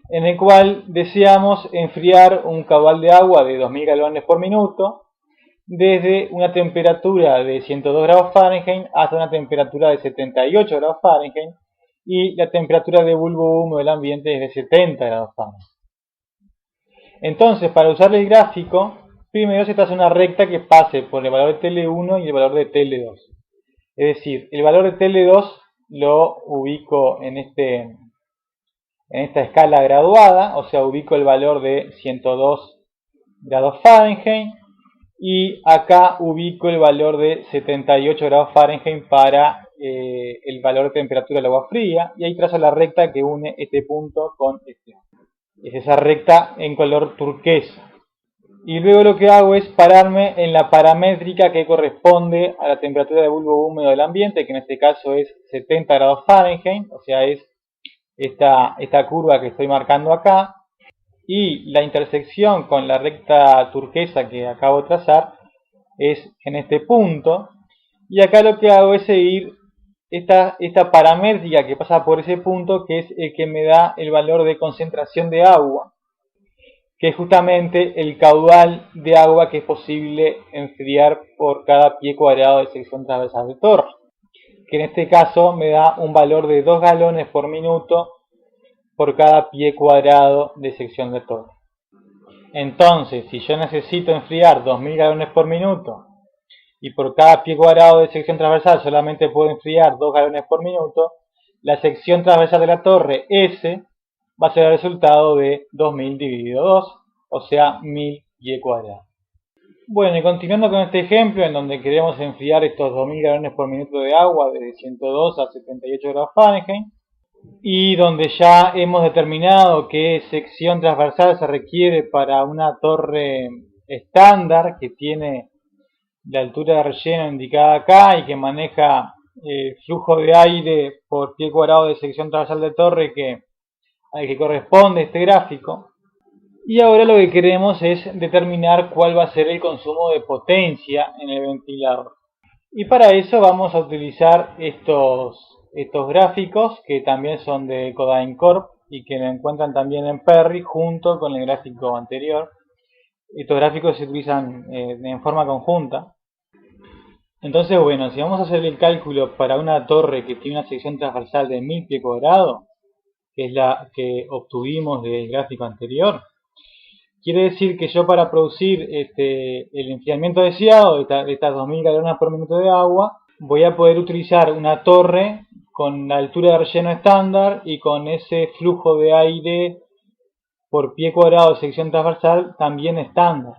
en el cual deseamos enfriar un caudal de agua de 2000 galones por minuto desde una temperatura de 102 grados Fahrenheit hasta una temperatura de 78 grados Fahrenheit y la temperatura de bulbo húmedo del ambiente es de 70 grados Fahrenheit. Entonces, para usar el gráfico, primero se traza una recta que pase por el valor de TL1 y el valor de TL2. Es decir, el valor de TL2 lo ubico en esta escala graduada, o sea, ubico el valor de 102 grados Fahrenheit y acá ubico el valor de 78 grados Fahrenheit para el valor de temperatura del agua fría y ahí trazo la recta que une este punto con este. Es esa recta en color turquesa. Y luego lo que hago es pararme en la paramétrica que corresponde a la temperatura de bulbo húmedo del ambiente, que en este caso es 70 grados Fahrenheit, o sea, es esta curva que estoy marcando acá, y la intersección con la recta turquesa que acabo de trazar es en este punto, y acá lo que hago es seguir esta paramétrica que pasa por ese punto, que es el que me da el valor de concentración de agua, que es justamente el caudal de agua que es posible enfriar por cada pie cuadrado de sección transversal de torre, que en este caso me da un valor de 2 galones por minuto por cada pie cuadrado de sección de torre. Entonces, si yo necesito enfriar 2000 galones por minuto y por cada pie cuadrado de sección transversal solamente puedo enfriar 2 galones por minuto, la sección transversal de la torre S va a ser el resultado de 2000 dividido 2, o sea 1000 pie cuadrado. Bueno, y continuando con este ejemplo en donde queremos enfriar estos 2000 galones por minuto de agua desde 102 a 78 grados Fahrenheit, y donde ya hemos determinado qué sección transversal se requiere para una torre estándar que tiene la altura de relleno indicada acá y que maneja el flujo de aire por pie cuadrado de sección transversal de torre al que corresponde este gráfico. Y ahora lo que queremos es determinar cuál va a ser el consumo de potencia en el ventilador. Y para eso vamos a utilizar estos gráficos que también son de CodeIgnCorp y que lo encuentran también en Perry junto con el gráfico anterior. Estos gráficos se utilizan en forma conjunta. Entonces, bueno, si vamos a hacer el cálculo para una torre que tiene una sección transversal de 1000 pie cuadrado, que es la que obtuvimos del gráfico anterior, quiere decir que yo para producir el enfriamiento deseado de estas 2000 galones por minuto de agua, voy a poder utilizar una torre con la altura de relleno estándar y con ese flujo de aire por pie cuadrado de sección transversal también estándar.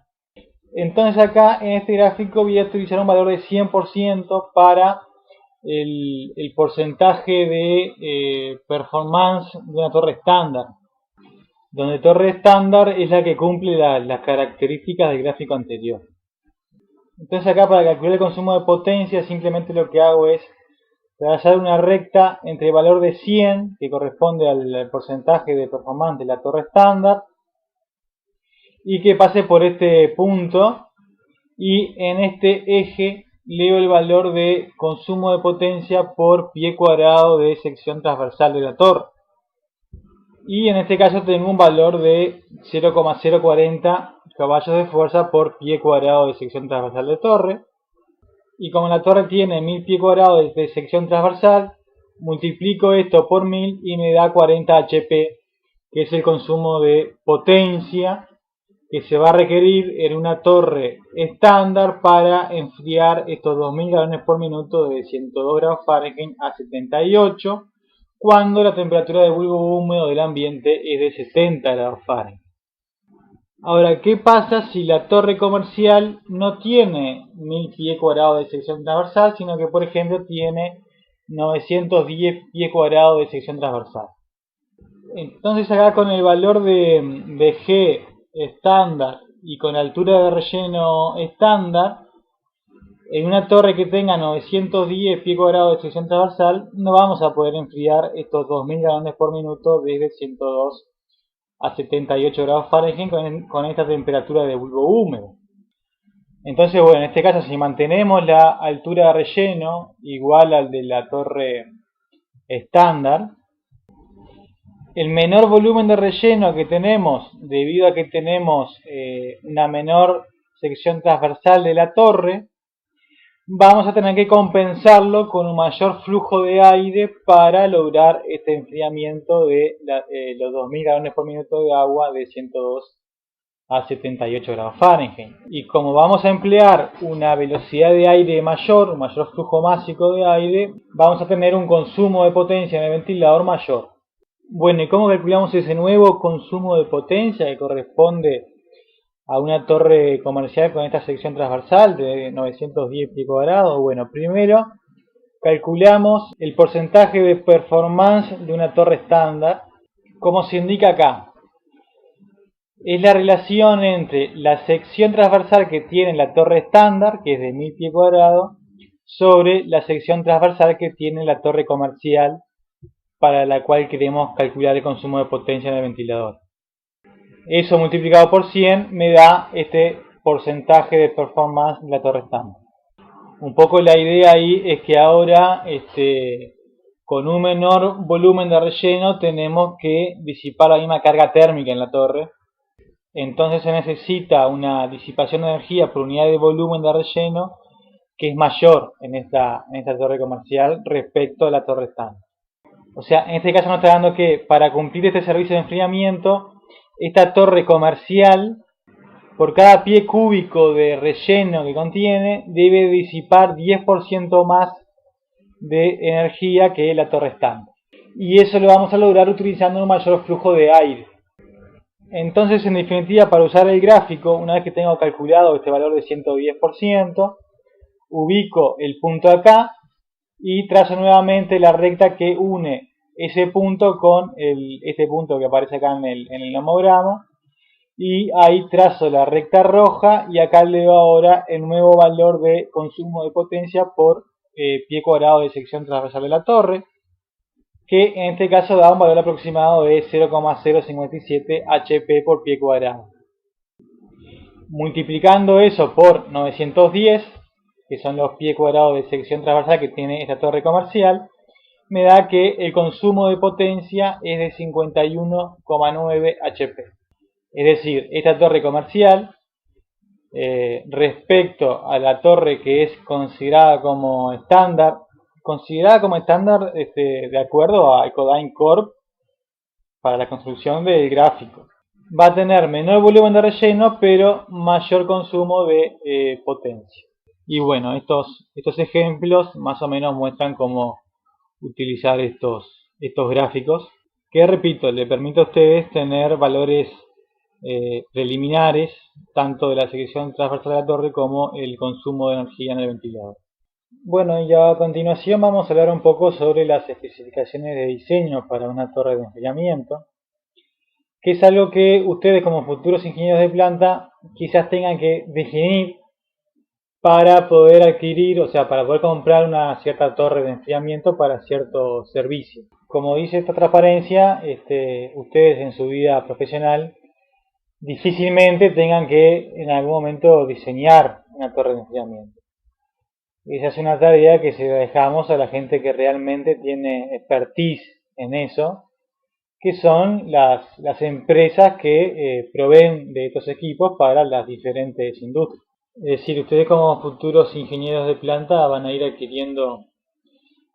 Entonces acá en este gráfico voy a utilizar un valor de 100% para el porcentaje de performance de una torre estándar, donde torre estándar es la que cumple las características del gráfico anterior. Entonces acá para calcular el consumo de potencia simplemente lo que hago es trazar una recta entre el valor de 100, que corresponde al porcentaje de performance de la torre estándar, y que pase por este punto, y en este eje leo el valor de consumo de potencia por pie cuadrado de sección transversal de la torre. Y en este caso tengo un valor de 0,040 caballos de fuerza por pie cuadrado de sección transversal de torre. Y como la torre tiene 1000 pie cuadrados de sección transversal, multiplico esto por 1000 y me da 40 HP, que es el consumo de potencia que se va a requerir en una torre estándar para enfriar estos 2000 galones por minuto de 102 grados Fahrenheit a 78, cuando la temperatura de bulbo húmedo del ambiente es de 70 grados Fahrenheit. Ahora, ¿qué pasa si la torre comercial no tiene 1000 pie cuadrados de sección transversal, sino que por ejemplo tiene 910 pie cuadrados de sección transversal? Entonces acá con el valor de G estándar y con altura de relleno estándar, en una torre que tenga 910 pie cuadrados de sección transversal, no vamos a poder enfriar estos 2000 galones por minuto desde 102 a 78 grados Fahrenheit con esta temperatura de bulbo húmedo. Entonces, bueno, en este caso, si mantenemos la altura de relleno igual al de la torre estándar, el menor volumen de relleno que tenemos, debido a que tenemos una menor sección transversal de la torre, vamos a tener que compensarlo con un mayor flujo de aire para lograr este enfriamiento de los 2000 galones por minuto de agua de 102 a 78 grados Fahrenheit. Y como vamos a emplear una velocidad de aire mayor, un mayor flujo másico de aire, vamos a tener un consumo de potencia en el ventilador mayor. Bueno, ¿y cómo calculamos ese nuevo consumo de potencia que corresponde a una torre comercial con esta sección transversal de 910 pico grados? Bueno, primero calculamos el porcentaje de performance de una torre estándar, como se indica acá. Es la relación entre la sección transversal que tiene la torre estándar, que es de 1000 pies cuadrados, sobre la sección transversal que tiene la torre comercial, para la cual queremos calcular el consumo de potencia en el ventilador. Eso multiplicado por 100 me da este porcentaje de performance de la torre estándar. Un poco la idea ahí es que ahora, con un menor volumen de relleno, tenemos que disipar la misma carga térmica en la torre. Entonces se necesita una disipación de energía por unidad de volumen de relleno que es mayor en esta torre comercial respecto a la torre estándar. O sea, en este caso nos está dando que para cumplir este servicio de enfriamiento, esta torre comercial, por cada pie cúbico de relleno que contiene, debe disipar 10% más de energía que la torre estándar. Y eso lo vamos a lograr utilizando un mayor flujo de aire. Entonces, en definitiva, para usar el gráfico, una vez que tengo calculado este valor de 110%, ubico el punto acá y trazo nuevamente la recta que une ese punto con este punto que aparece acá en el nomograma, y ahí trazo la recta roja y acá le doy ahora el nuevo valor de consumo de potencia por pie cuadrado de sección transversal de la torre, que en este caso da un valor aproximado de 0,057 HP por pie cuadrado. Multiplicando eso por 910, que son los pies cuadrados de sección transversal que tiene esta torre comercial, me da que el consumo de potencia es de 51,9 HP. Es decir, esta torre comercial, respecto a la torre que es considerada como estándar, de acuerdo a Ecodyne Corp para la construcción del gráfico, va a tener menor volumen de relleno pero mayor consumo de potencia. Y bueno, estos ejemplos más o menos muestran cómo utilizar estos gráficos, que repito, le permite a ustedes tener valores preliminares tanto de la sección transversal de la torre como el consumo de energía en el ventilador. Bueno, y a continuación vamos a hablar un poco sobre las especificaciones de diseño para una torre de enfriamiento, que es algo que ustedes como futuros ingenieros de planta quizás tengan que definir para poder adquirir, o sea, para poder comprar una cierta torre de enfriamiento para cierto servicio. Como dice esta transparencia, ustedes en su vida profesional difícilmente tengan que en algún momento diseñar una torre de enfriamiento. Esa es una tarea que se la dejamos a la gente que realmente tiene expertise en eso, que son las empresas que proveen de estos equipos para las diferentes industrias. Es decir, ustedes como futuros ingenieros de planta van a ir adquiriendo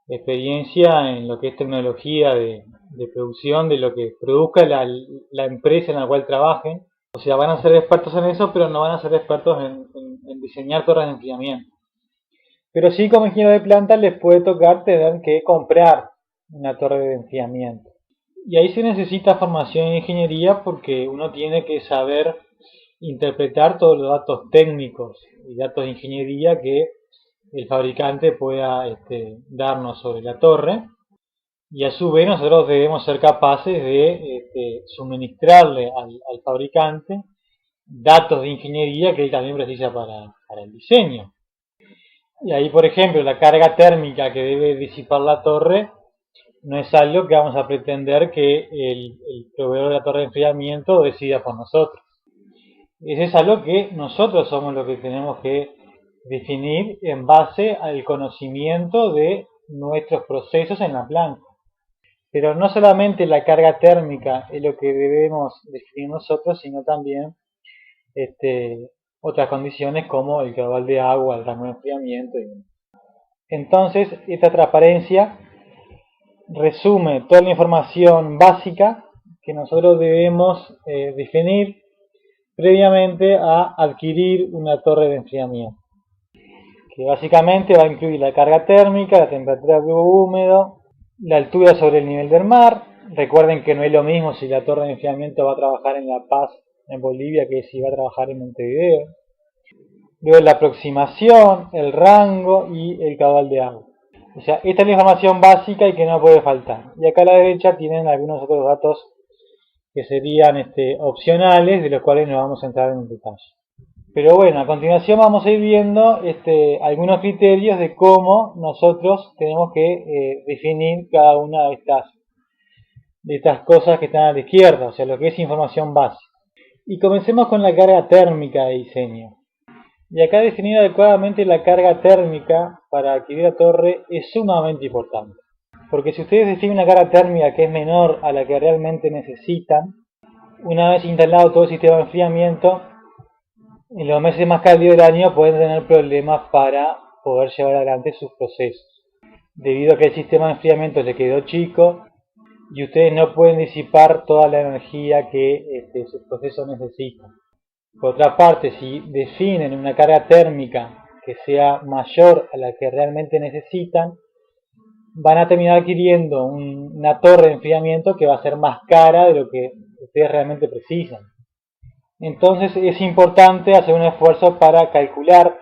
experiencia en lo que es tecnología de producción, de lo que produzca la empresa en la cual trabajen. O sea, van a ser expertos en eso, pero no van a ser expertos en diseñar torres de enfriamiento. Pero sí, como ingeniero de planta les puede tocar tener que comprar una torre de enfriamiento. Y ahí se necesita formación en ingeniería porque uno tiene que saber interpretar todos los datos técnicos y datos de ingeniería que el fabricante pueda darnos sobre la torre, y a su vez nosotros debemos ser capaces de suministrarle al fabricante datos de ingeniería que él también precisa para el diseño. Y ahí, por ejemplo, la carga térmica que debe disipar la torre no es algo que vamos a pretender que el proveedor de la torre de enfriamiento decida por nosotros. Eso es algo que nosotros somos los que tenemos que definir en base al conocimiento de nuestros procesos en la planta. Pero no solamente la carga térmica es lo que debemos definir nosotros, sino también otras condiciones como el caudal de agua, el rango de enfriamiento. Entonces, esta transparencia resume toda la información básica que nosotros debemos definir previamente a adquirir una torre de enfriamiento, que básicamente va a incluir la carga térmica, la temperatura de flujo húmedo, la altura sobre el nivel del mar. Recuerden que no es lo mismo si la torre de enfriamiento va a trabajar en La Paz, en Bolivia, que si va a trabajar en Montevideo. Luego la aproximación, el rango y el caudal de agua. O sea, esta es la información básica y que no puede faltar. Y acá a la derecha tienen algunos otros datos que serían opcionales, de los cuales no vamos a entrar en detalle. Pero bueno, a continuación vamos a ir viendo algunos criterios de cómo nosotros tenemos que definir cada una de estas cosas que están a la izquierda, o sea, lo que es información básica. Y comencemos con la carga térmica de diseño. Y acá definir adecuadamente la carga térmica para adquirir la torre es sumamente importante. Porque si ustedes definen una carga térmica que es menor a la que realmente necesitan, una vez instalado todo el sistema de enfriamiento, en los meses más cálidos del año pueden tener problemas para poder llevar adelante sus procesos. Debido a que el sistema de enfriamiento le quedó chico y ustedes no pueden disipar toda la energía que sus procesos necesitan. Por otra parte, si definen una carga térmica que sea mayor a la que realmente necesitan, van a terminar adquiriendo una torre de enfriamiento que va a ser más cara de lo que ustedes realmente precisan. Entonces es importante hacer un esfuerzo para calcular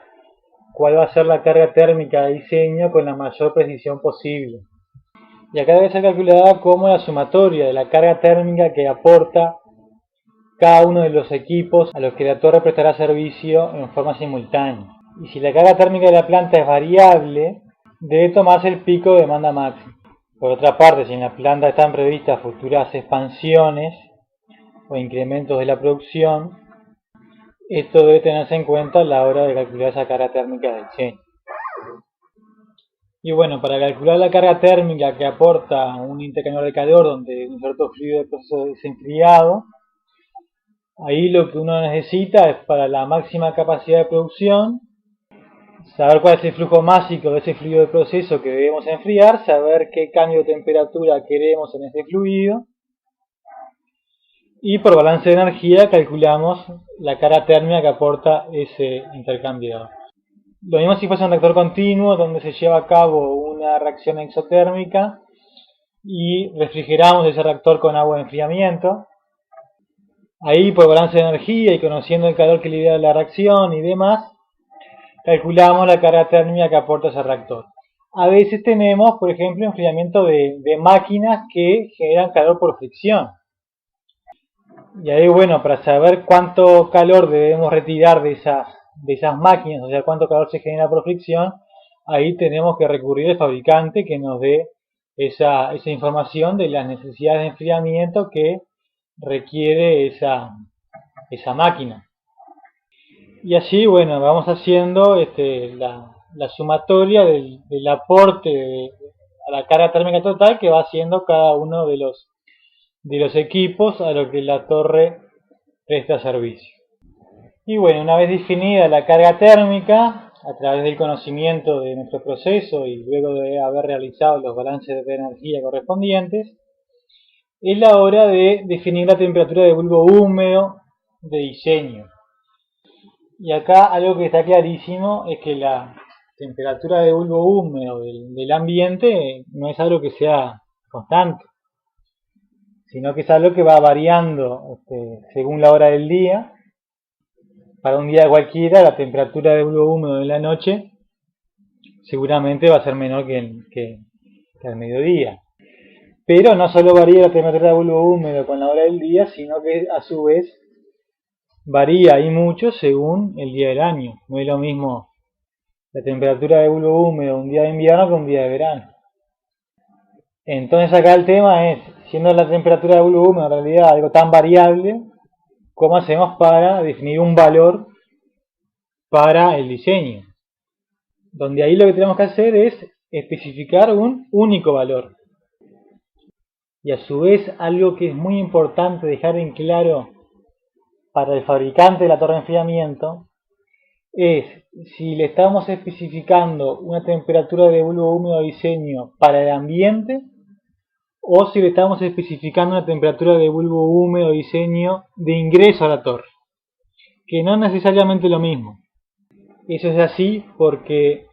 cuál va a ser la carga térmica de diseño con la mayor precisión posible. Y acá debe ser calculada como la sumatoria de la carga térmica que aporta cada uno de los equipos a los que la torre prestará servicio en forma simultánea. Y si la carga térmica de la planta es variable, debe tomarse el pico de demanda máxima. Por otra parte, si en la planta están previstas futuras expansiones o incrementos de la producción, esto debe tenerse en cuenta a la hora de calcular esa carga térmica del diseño. Y bueno, para calcular la carga térmica que aporta un intercambiador de calor donde un cierto fluido de proceso es enfriado, ahí lo que uno necesita es, para la máxima capacidad de producción, saber cuál es el flujo másico de ese fluido de proceso que debemos enfriar, saber qué cambio de temperatura queremos en ese fluido, y por balance de energía calculamos la carga térmica que aporta ese intercambiador. Lo mismo si fuese un reactor continuo donde se lleva a cabo una reacción exotérmica y refrigeramos ese reactor con agua de enfriamiento. Ahí por balance de energía y conociendo el calor que libera la reacción y demás, calculamos la carga térmica que aporta ese reactor. A veces tenemos, por ejemplo, enfriamiento de máquinas que generan calor por fricción. Y ahí, bueno, para saber cuánto calor debemos retirar de esas máquinas, o sea, cuánto calor se genera por fricción, ahí tenemos que recurrir al fabricante que nos dé esa información de las necesidades de enfriamiento que requiere esa máquina. Y así, bueno, vamos haciendo la sumatoria del aporte a la carga térmica total que va haciendo cada uno de los equipos a los que la torre presta servicio. Y bueno, una vez definida la carga térmica, a través del conocimiento de nuestro proceso y luego de haber realizado los balances de energía correspondientes, es la hora de definir la temperatura de bulbo húmedo de diseño. Y acá algo que está clarísimo es que la temperatura de bulbo húmedo del ambiente no es algo que sea constante, sino que es algo que va variando según la hora del día. Para un día cualquiera, la temperatura de bulbo húmedo de la noche seguramente va a ser menor que al mediodía. Pero no solo varía la temperatura de bulbo húmedo con la hora del día, sino que a su vez varía y mucho según el día del año. No es lo mismo la temperatura de bulbo húmedo un día de invierno que un día de verano. Entonces acá el tema es, siendo la temperatura de bulbo húmedo en realidad algo tan variable, cómo hacemos para definir un valor para el diseño. Donde ahí lo que tenemos que hacer es especificar un único valor. Y a su vez, algo que es muy importante dejar en claro para el fabricante de la torre de enfriamiento es si le estamos especificando una temperatura de bulbo húmedo de diseño para el ambiente o si le estamos especificando una temperatura de bulbo húmedo de diseño de ingreso a la torre, que no es necesariamente lo mismo. Eso es así porque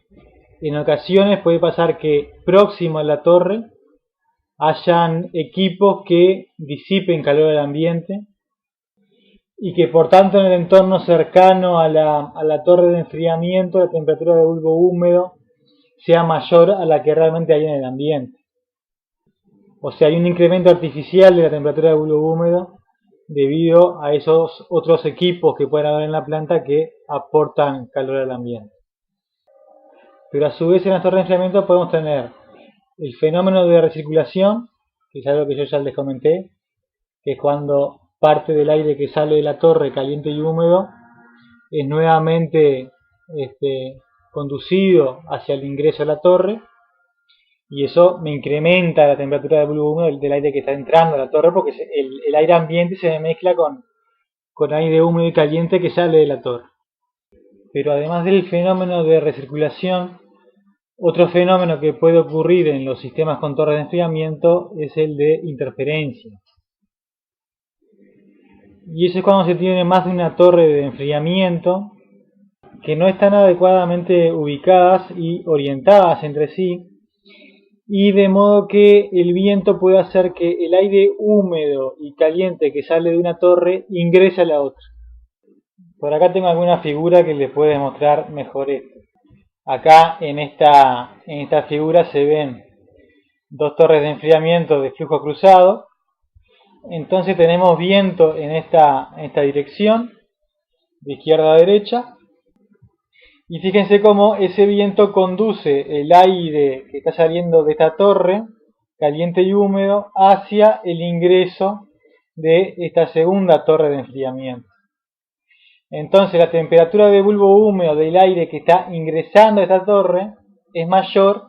en ocasiones puede pasar que próximo a la torre hayan equipos que disipen calor del ambiente y que por tanto en el entorno cercano a la torre de enfriamiento la temperatura de bulbo húmedo sea mayor a la que realmente hay en el ambiente. O sea, hay un incremento artificial de la temperatura de bulbo húmedo debido a esos otros equipos que pueden haber en la planta que aportan calor al ambiente. Pero a su vez en la torre de enfriamiento podemos tener el fenómeno de recirculación, que es algo que yo ya les comenté, que es cuando parte del aire que sale de la torre caliente y húmedo es nuevamente conducido hacia el ingreso a la torre, y eso me incrementa la temperatura de bulbo húmedo del aire que está entrando a la torre, porque el aire ambiente se mezcla con aire húmedo y caliente que sale de la torre. Pero además del fenómeno de recirculación, otro fenómeno que puede ocurrir en los sistemas con torres de enfriamiento es el de interferencia. Y eso es cuando se tiene más de una torre de enfriamiento que no están adecuadamente ubicadas y orientadas entre sí, y de modo que el viento puede hacer que el aire húmedo y caliente que sale de una torre ingrese a la otra. Por acá tengo alguna figura que les puede mostrar mejor esto. Acá en esta figura se ven dos torres de enfriamiento de flujo cruzado. Entonces tenemos viento en esta dirección, de izquierda a derecha. Y fíjense cómo ese viento conduce el aire que está saliendo de esta torre, caliente y húmedo, hacia el ingreso de esta segunda torre de enfriamiento. Entonces la temperatura de bulbo húmedo del aire que está ingresando a esta torre es mayor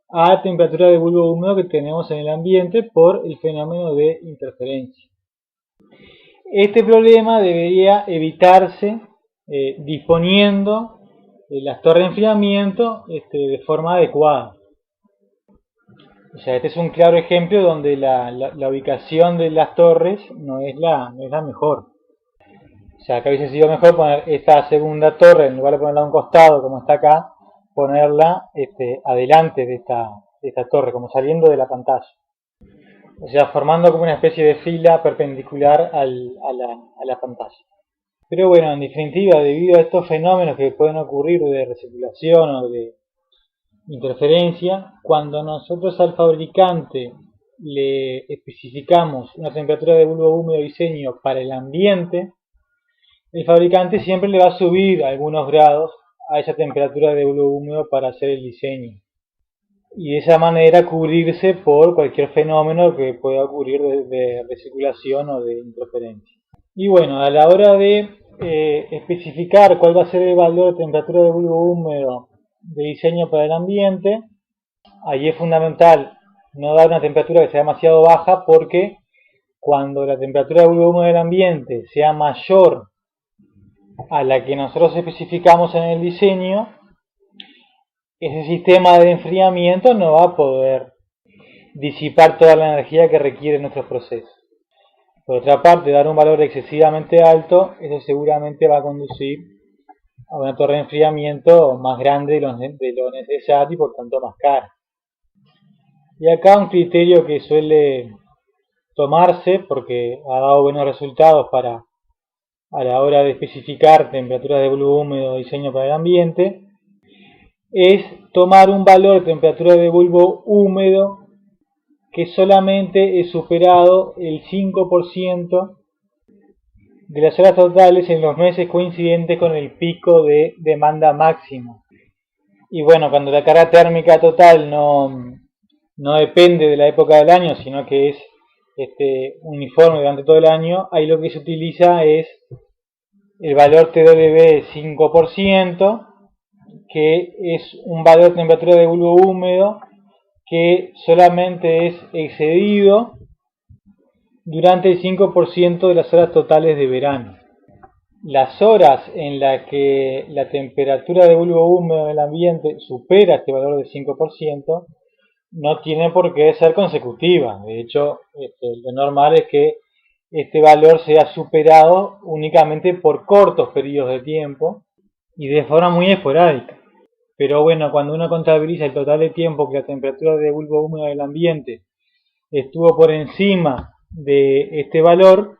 a la temperatura de bulbo húmedo que tenemos en el ambiente por el fenómeno de interferencia. Este problema debería evitarse disponiendo las torres de enfriamiento de forma adecuada. O sea, este es un claro ejemplo donde la ubicación de las torres no es la mejor. O sea, acá hubiese sido mejor poner esta segunda torre, en lugar de ponerla a un costado como está acá, ponerla adelante de esta torre, como saliendo de la pantalla. O sea, formando como una especie de fila perpendicular a la pantalla. Pero bueno, en definitiva, debido a estos fenómenos que pueden ocurrir de recirculación o de interferencia, cuando nosotros al fabricante le especificamos una temperatura de bulbo húmedo de diseño para el ambiente, el fabricante siempre le va a subir algunos grados a esa temperatura de bulbo húmedo para hacer el diseño. Y de esa manera cubrirse por cualquier fenómeno que pueda ocurrir de recirculación o de interferencia. Y bueno, a la hora de especificar cuál va a ser el valor de temperatura de bulbo húmedo de diseño para el ambiente, allí es fundamental no dar una temperatura que sea demasiado baja, porque cuando la temperatura de bulbo húmedo del ambiente sea mayor a la que nosotros especificamos en el diseño, ese sistema de enfriamiento no va a poder disipar toda la energía que requiere nuestros procesos. Por otra parte, dar un valor excesivamente alto, eso seguramente va a conducir a una torre de enfriamiento más grande de lo necesario y por tanto más cara. Y acá un criterio que suele tomarse, porque ha dado buenos resultados a la hora de especificar temperaturas de bulbo húmedo de diseño para el ambiente, es tomar un valor de temperatura de bulbo húmedo que solamente es superado el 5% de las horas totales en los meses coincidentes con el pico de demanda máximo. Y bueno, cuando la carga térmica total no depende de la época del año, sino que es uniforme durante todo el año, ahí lo que se utiliza es el valor TW 5%, que es un valor de temperatura de bulbo húmedo que solamente es excedido durante el 5% de las horas totales de verano. Las horas en las que la temperatura de bulbo húmedo del ambiente supera este valor del 5% no tiene por qué ser consecutiva. De hecho, lo normal es que este valor sea superado únicamente por cortos periodos de tiempo y de forma muy esporádica. Pero bueno, cuando uno contabiliza el total de tiempo que la temperatura de bulbo húmedo del ambiente estuvo por encima de este valor,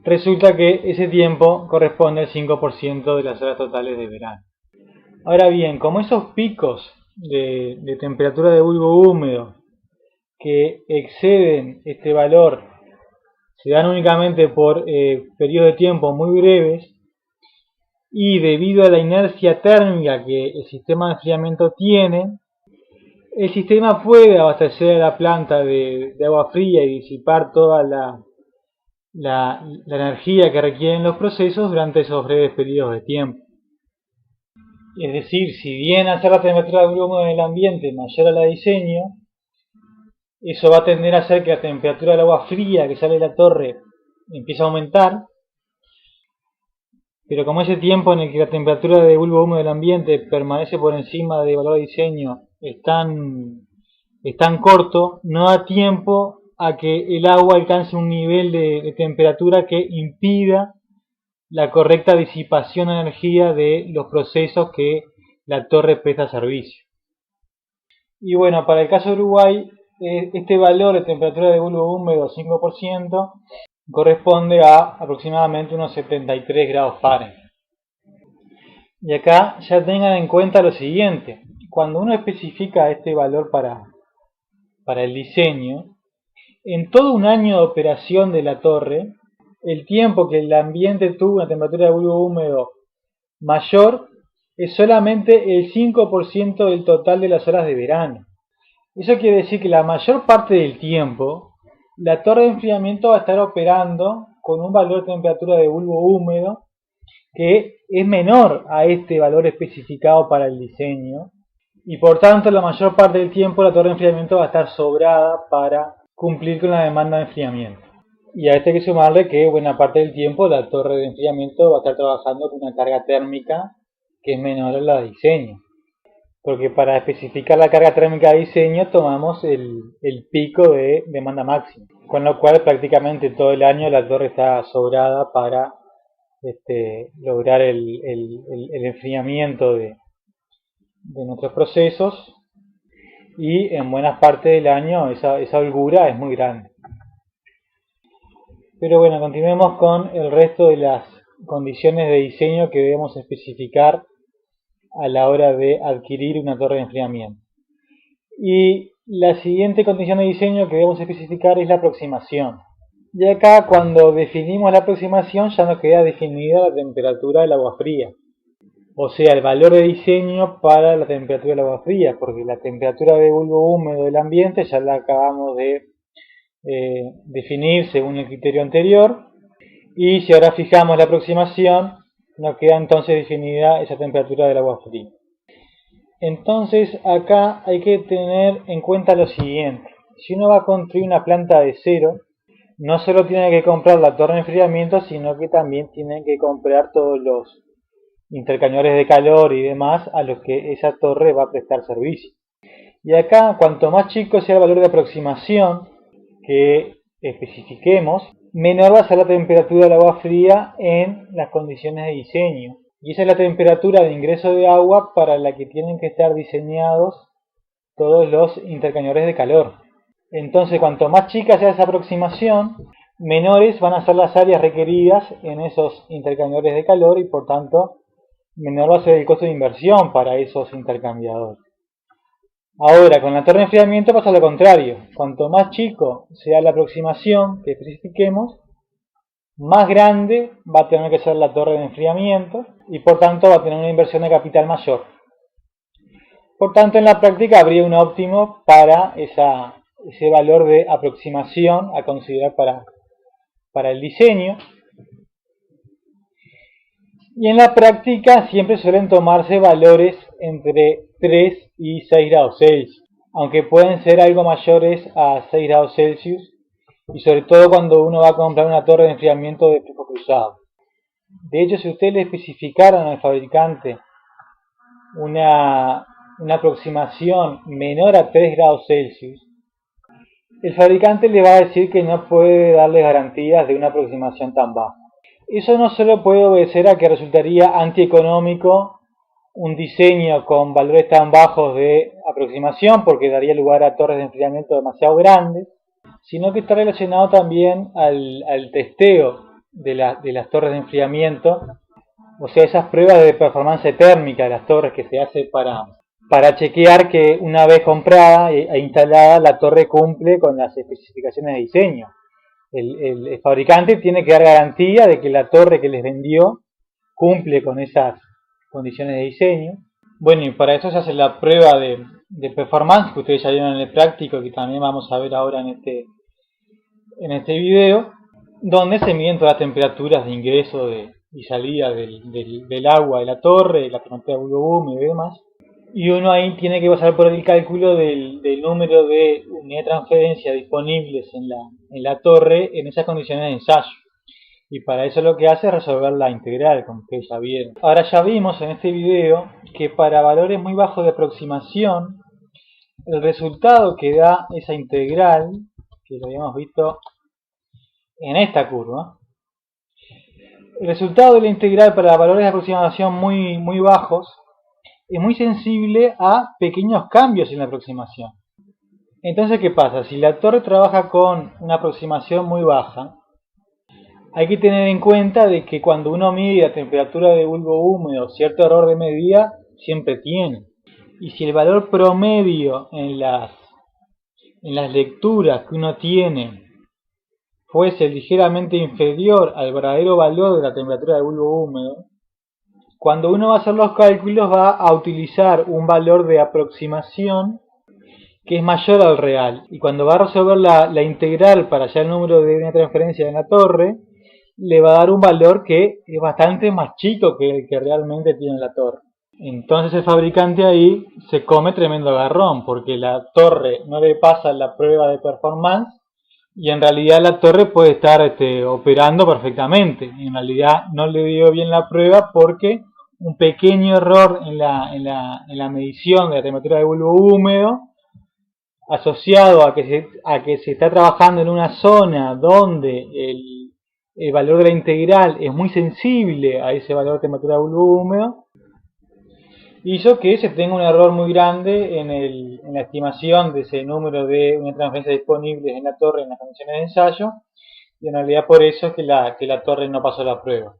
resulta que ese tiempo corresponde al 5% de las horas totales de verano. Ahora bien, como esos picos de temperatura de bulbo húmedo que exceden este valor se dan únicamente por periodos de tiempo muy breves, y debido a la inercia térmica que el sistema de enfriamiento tiene, el sistema puede abastecer a la planta de agua fría y disipar toda la energía que requieren los procesos durante esos breves periodos de tiempo. Es decir, si bien hacer la temperatura de bulbo en el ambiente mayor a la de diseño, eso va a tender a hacer que la temperatura del agua fría que sale de la torre empiece a aumentar, pero como ese tiempo en el que la temperatura de bulbo húmedo del ambiente permanece por encima del valor de diseño es tan corto, no da tiempo a que el agua alcance un nivel de temperatura que impida la correcta disipación de energía de los procesos que la torre presta servicio. Y bueno, para el caso de Uruguay, este valor de temperatura de bulbo húmedo 5% corresponde a aproximadamente unos 73 grados Fahrenheit. Y acá ya tengan en cuenta lo siguiente: cuando uno especifica este valor para el diseño, en todo un año de operación de la torre, el tiempo que el ambiente tuvo una temperatura de bulbo húmedo mayor es solamente el 5% del total de las horas de verano. Eso quiere decir que la mayor parte del tiempo la torre de enfriamiento va a estar operando con un valor de temperatura de bulbo húmedo que es menor a este valor especificado para el diseño, y por tanto la mayor parte del tiempo la torre de enfriamiento va a estar sobrada para cumplir con la demanda de enfriamiento. Y a esto hay que sumarle que buena parte del tiempo la torre de enfriamiento va a estar trabajando con una carga térmica que es menor a la de diseño, porque para especificar la carga térmica de diseño tomamos el pico de demanda máxima, con lo cual prácticamente todo el año la torre está sobrada para lograr el enfriamiento de nuestros procesos, y en buenas partes del año esa holgura es muy grande. Pero bueno, continuemos con el resto de las condiciones de diseño que debemos especificar a la hora de adquirir una torre de enfriamiento. Y la siguiente condición de diseño que debemos especificar es la aproximación. Y acá, cuando definimos la aproximación, ya nos queda definida la temperatura del agua fría, o sea, el valor de diseño para la temperatura del agua fría, porque la temperatura de bulbo húmedo del ambiente ya la acabamos de definir según el criterio anterior, y si ahora fijamos la aproximación, nos queda entonces definida esa temperatura del agua fría. Entonces acá hay que tener en cuenta lo siguiente: si uno va a construir una planta de cero, no solo tiene que comprar la torre de enfriamiento, sino que también tiene que comprar todos los intercambiadores de calor y demás a los que esa torre va a prestar servicio. Y acá, cuanto más chico sea el valor de aproximación que especifiquemos, menor va a ser la temperatura del agua fría en las condiciones de diseño. Y esa es la temperatura de ingreso de agua para la que tienen que estar diseñados todos los intercambiadores de calor. Entonces, cuanto más chica sea esa aproximación, menores van a ser las áreas requeridas en esos intercambiadores de calor, y por tanto menor va a ser el costo de inversión para esos intercambiadores. Ahora, con la torre de enfriamiento pasa lo contrario: cuanto más chico sea la aproximación que especifiquemos, más grande va a tener que ser la torre de enfriamiento, y por tanto va a tener una inversión de capital mayor. Por tanto, en la práctica habría un óptimo para esa ese valor de aproximación a considerar para el diseño. Y en la práctica siempre suelen tomarse valores entre 3 y 6 grados Celsius, aunque pueden ser algo mayores a 6 grados Celsius, y sobre todo cuando uno va a comprar una torre de enfriamiento de flujo cruzado. De hecho, si ustedes le especificaran al fabricante una aproximación menor a 3 grados Celsius, el fabricante le va a decir que no puede darle garantías de una aproximación tan baja. Eso no solo puede obedecer a que resultaría antieconómico un diseño con valores tan bajos de aproximación, porque daría lugar a torres de enfriamiento demasiado grandes, sino que está relacionado también al testeo de las torres de enfriamiento, o sea, esas pruebas de performance térmica de las torres que se hace para chequear que una vez comprada e instalada la torre cumple con las especificaciones de diseño. El fabricante tiene que dar garantía de que la torre que les vendió cumple con esas condiciones de diseño. Bueno, y para eso se hace la prueba de performance que ustedes ya vieron en el práctico, que también vamos a ver ahora en este video, donde se miden todas las temperaturas de ingreso y salida del agua de la torre, la temperatura de bulbo húmedo y demás. Y uno ahí tiene que pasar por el cálculo del número de unidades de transferencia disponibles en la torre en esas condiciones de ensayo. Y para eso lo que hace es resolver la integral, como ustedes ya vieron. Ahora ya vimos en este video que para valores muy bajos de aproximación, el resultado que da esa integral, que lo habíamos visto en esta curva, el resultado de la integral para valores de aproximación muy bajos es muy sensible a pequeños cambios en la aproximación. Entonces, ¿qué pasa? Si la torre trabaja con una aproximación muy baja, hay que tener en cuenta de que cuando uno mide la temperatura de bulbo húmedo, cierto error de medida siempre tiene. Y si el valor promedio en las lecturas que uno tiene fuese ligeramente inferior al verdadero valor de la temperatura de bulbo húmedo, cuando uno va a hacer los cálculos va a utilizar un valor de aproximación que es mayor al real. Y cuando va a resolver la integral para hallar el número de una transferencia en la torre, le va a dar un valor que es bastante más chico que el que realmente tiene la torre. Entonces el fabricante ahí se come tremendo garrón, porque la torre no le pasa la prueba de performance y en realidad la torre puede estar operando perfectamente. Y en realidad no le dio bien la prueba porque un pequeño error en la medición de la temperatura de bulbo húmedo, asociado a que se está trabajando en una zona donde el valor de la integral es muy sensible a ese valor de temperatura de bulbo húmedo, hizo que se tenga un error muy grande en la estimación de ese número de unidades de transferencia disponibles en la torre en las condiciones de ensayo, y en realidad por eso es que la torre no pasó la prueba.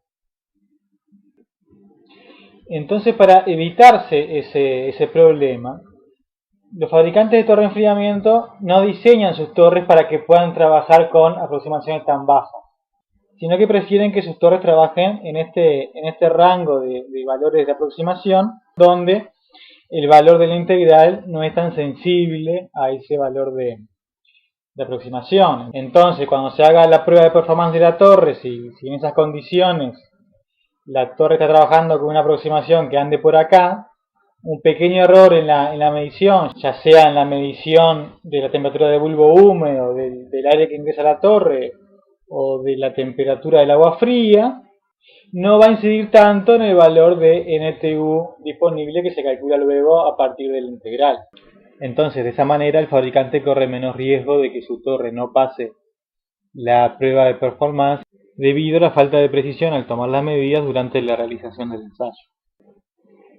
Entonces, para evitarse ese problema, los fabricantes de torre de enfriamiento no diseñan sus torres para que puedan trabajar con aproximaciones tan bajas, sino que prefieren que sus torres trabajen en este rango de valores de aproximación, donde el valor de la integral no es tan sensible a ese valor de aproximación. Entonces, cuando se haga la prueba de performance de la torre, si en esas condiciones la torre está trabajando con una aproximación que ande por acá, un pequeño error en la medición, ya sea en la medición de la temperatura de bulbo húmedo, del aire que ingresa a la torre o de la temperatura del agua fría, no va a incidir tanto en el valor de NTU disponible que se calcula luego a partir de la integral. Entonces, de esa manera el fabricante corre menos riesgo de que su torre no pase la prueba de performance debido a la falta de precisión al tomar las medidas durante la realización del ensayo.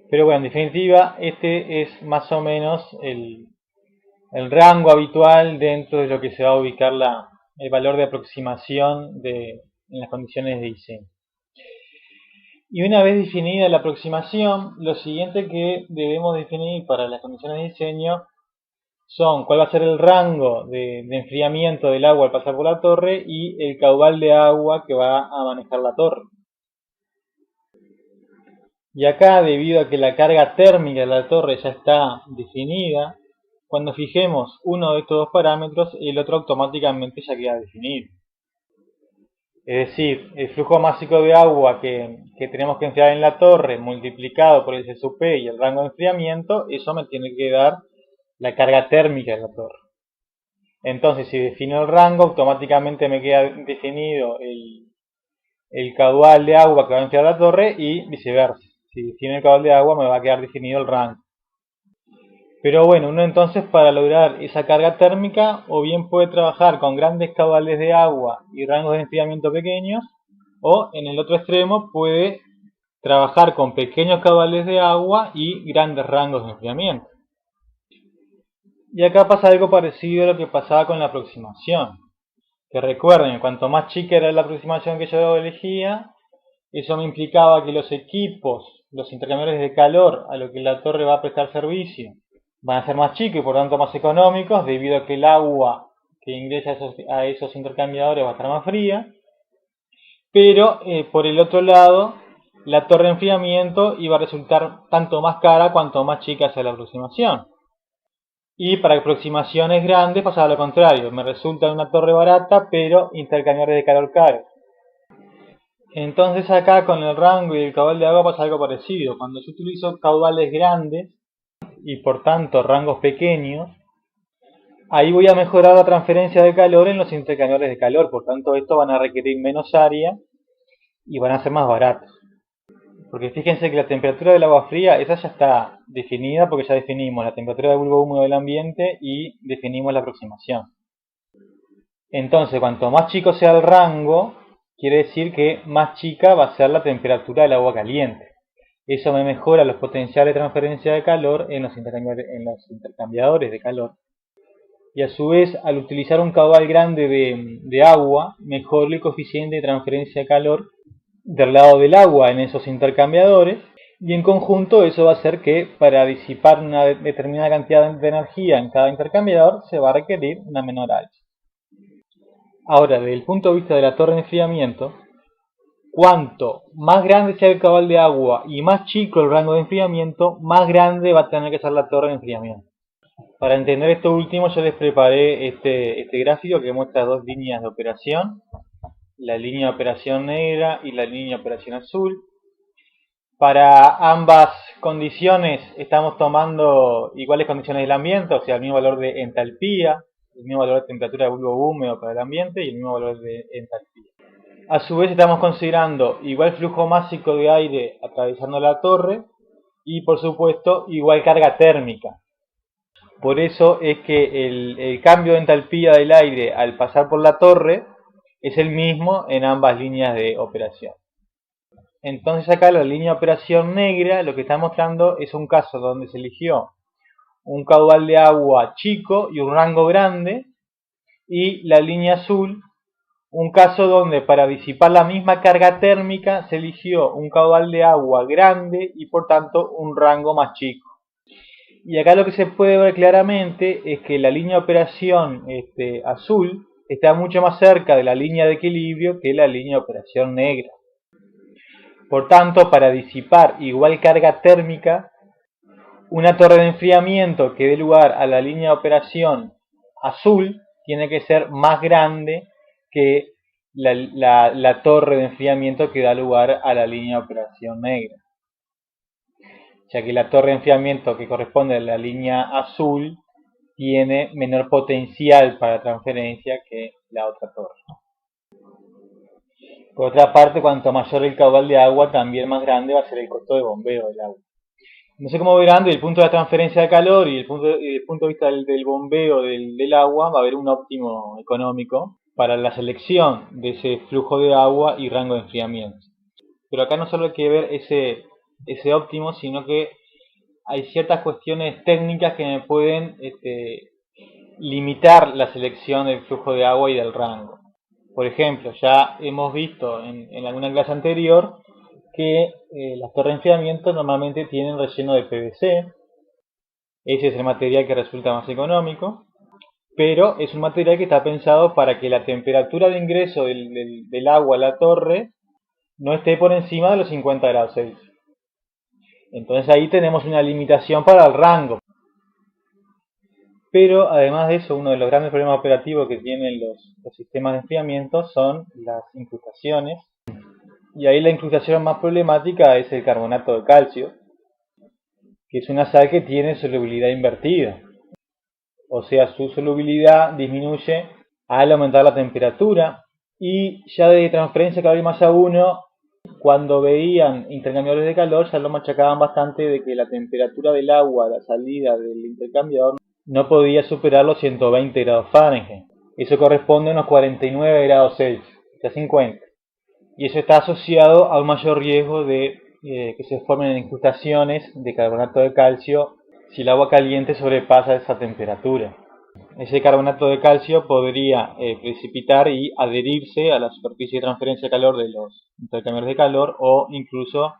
Pero bueno, en definitiva, este es más o menos el rango habitual dentro de lo que se va a ubicar el valor de aproximación en las condiciones de diseño. Y una vez definida la aproximación, lo siguiente que debemos definir para las condiciones de diseño son cuál va a ser el rango de enfriamiento del agua al pasar por la torre y el caudal de agua que va a manejar la torre. Y acá, debido a que la carga térmica de la torre ya está definida, cuando fijemos uno de estos dos parámetros, el otro automáticamente ya queda definido. Es decir, el flujo másico de agua que tenemos que enfriar en la torre multiplicado por el C sub P y el rango de enfriamiento, eso me tiene que dar la carga térmica de la torre. Entonces, si defino el rango, automáticamente me queda definido el caudal de agua que va a enfriar la torre y viceversa. Si defino el caudal de agua, me va a quedar definido el rango. Pero bueno, uno entonces para lograr esa carga térmica o bien puede trabajar con grandes caudales de agua y rangos de enfriamiento pequeños, o en el otro extremo puede trabajar con pequeños caudales de agua y grandes rangos de enfriamiento. Y acá pasa algo parecido a lo que pasaba con la aproximación. Que recuerden, cuanto más chica era la aproximación que yo elegía, eso me implicaba que los equipos, los intercambiadores de calor a lo que la torre va a prestar servicio, van a ser más chicos y por tanto más económicos, debido a que el agua que ingresa a esos intercambiadores va a estar más fría. Pero por el otro lado, la torre de enfriamiento iba a resultar tanto más cara cuanto más chica sea la aproximación. Y para aproximaciones grandes pasaba lo contrario, me resulta una torre barata pero intercambiadores de calor caros. Entonces acá con el rango y el caudal de agua pasa algo parecido. Cuando yo utilizo caudales grandes y por tanto rangos pequeños, ahí voy a mejorar la transferencia de calor en los intercambiadores de calor, por tanto estos van a requerir menos área y van a ser más baratos. Porque fíjense que la temperatura del agua fría, esa ya está definida porque ya definimos la temperatura del bulbo húmedo del ambiente y definimos la aproximación. Entonces, cuanto más chico sea el rango, quiere decir que más chica va a ser la temperatura del agua caliente. Eso me mejora los potenciales de transferencia de calor en los intercambiadores de calor. Y a su vez, al utilizar un caudal grande de agua, mejora el coeficiente de transferencia de calor del lado del agua en esos intercambiadores. Y en conjunto eso va a hacer que para disipar una determinada cantidad de energía en cada intercambiador se va a requerir una menor área. Ahora, desde el punto de vista de la torre de enfriamiento, cuanto más grande sea el caudal de agua y más chico el rango de enfriamiento, más grande va a tener que ser la torre de enfriamiento. Para entender esto último, yo les preparé este gráfico que muestra dos líneas de operación, la línea de operación negra y la línea de operación azul. Para ambas condiciones estamos tomando iguales condiciones del ambiente, o sea, el mismo valor de entalpía, el mismo valor de temperatura de bulbo húmedo para el ambiente y el mismo valor de entalpía. A su vez estamos considerando igual flujo másico de aire atravesando la torre y por supuesto igual carga térmica. Por eso es que el cambio de entalpía del aire al pasar por la torre es el mismo en ambas líneas de operación. Entonces acá la línea de operación negra lo que está mostrando es un caso donde se eligió un caudal de agua chico y un rango grande, y la línea azul un caso donde para disipar la misma carga térmica se eligió un caudal de agua grande y por tanto un rango más chico. Y acá lo que se puede ver claramente es que la línea de operación azul está mucho más cerca de la línea de equilibrio que la línea de operación negra. Por tanto, para disipar igual carga térmica, una torre de enfriamiento que dé lugar a la línea de operación azul tiene que ser más grande que la torre de enfriamiento que da lugar a la línea de operación negra. Ya que la torre de enfriamiento que corresponde a la línea azul tiene menor potencial para transferencia que la otra torre. Por otra parte, cuanto mayor el caudal de agua, también más grande va a ser el costo de bombeo del agua. No sé cómo verán, desde el punto de la transferencia de calor y desde el punto de vista del bombeo del agua, va a haber un óptimo económico para la selección de ese flujo de agua y rango de enfriamiento. Pero acá no solo hay que ver ese óptimo, sino que hay ciertas cuestiones técnicas que me pueden limitar la selección del flujo de agua y del rango. Por ejemplo, ya hemos visto en alguna clase anterior que las torres de enfriamiento normalmente tienen relleno de PVC. Ese es el material que resulta más económico, pero es un material que está pensado para que la temperatura de ingreso del agua a la torre no esté por encima de los 50 grados Celsius. Entonces ahí tenemos una limitación para el rango. Pero además de eso, uno de los grandes problemas operativos que tienen los sistemas de enfriamiento son las incrustaciones. Y ahí la incrustación más problemática es el carbonato de calcio, que es una sal que tiene solubilidad invertida. O sea, su solubilidad disminuye al aumentar la temperatura. Y ya de transferencia calor y masa 1, cuando veían intercambiadores de calor, ya lo machacaban bastante de que la temperatura del agua a la salida del intercambiador no podía superar los 120 grados Fahrenheit. Eso corresponde a unos 49 grados Celsius, o sea 50. Y eso está asociado a un mayor riesgo de que se formen incrustaciones de carbonato de calcio si el agua caliente sobrepasa esa temperatura. Ese carbonato de calcio podría precipitar y adherirse a la superficie de transferencia de calor de los intercambiadores de calor, o incluso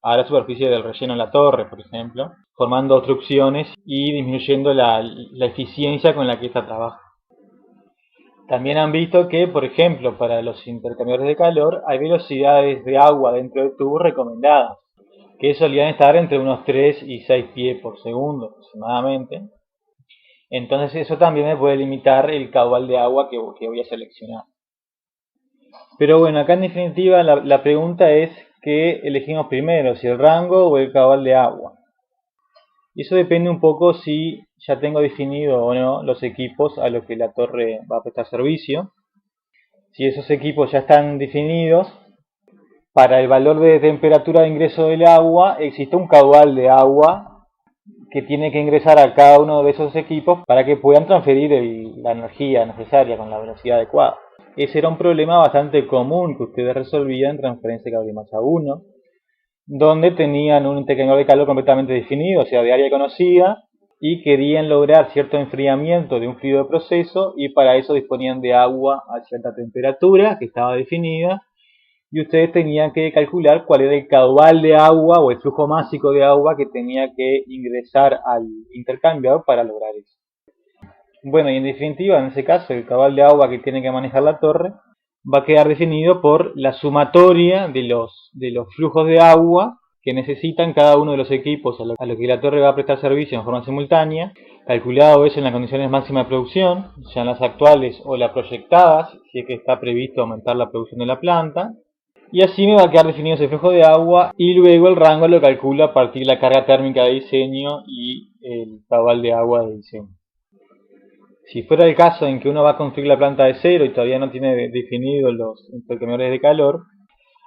a la superficie del relleno de la torre, por ejemplo, formando obstrucciones y disminuyendo la eficiencia con la que ésta trabaja. También han visto que, por ejemplo, para los intercambiadores de calor hay velocidades de agua dentro del tubo recomendadas, que solían estar entre unos 3 y 6 pies por segundo aproximadamente. Entonces eso también me puede limitar el caudal de agua que voy a seleccionar. Pero bueno, acá en definitiva la pregunta es ¿qué elegimos primero? ¿Si el rango o el caudal de agua? Y eso depende un poco si ya tengo definido o no los equipos a los que la torre va a prestar servicio. Si esos equipos ya están definidos, para el valor de temperatura de ingreso del agua existe un caudal de agua que tiene que ingresar a cada uno de esos equipos para que puedan transferir la energía necesaria con la velocidad adecuada. Ese era un problema bastante común que ustedes resolvían en transferencia de calor y masa 1, donde tenían un intercambiador de calor completamente definido, o sea, de área conocida, y querían lograr cierto enfriamiento de un fluido de proceso, y para eso disponían de agua a cierta temperatura que estaba definida, y ustedes tenían que calcular cuál era el caudal de agua o el flujo másico de agua que tenía que ingresar al intercambiador para lograr eso. Bueno, y en definitiva, en ese caso, el caudal de agua que tiene que manejar la torre va a quedar definido por la sumatoria de los flujos de agua que necesitan cada uno de los equipos a lo que la torre va a prestar servicio en forma simultánea, calculado eso en las condiciones máximas de producción, sean las actuales o las proyectadas, si es que está previsto aumentar la producción de la planta. Y así me va a quedar definido ese flujo de agua, y luego el rango lo calculo a partir de la carga térmica de diseño y el caudal de agua de diseño. Si fuera el caso en que uno va a construir la planta de cero y todavía no tiene definidos los intercambiadores de calor,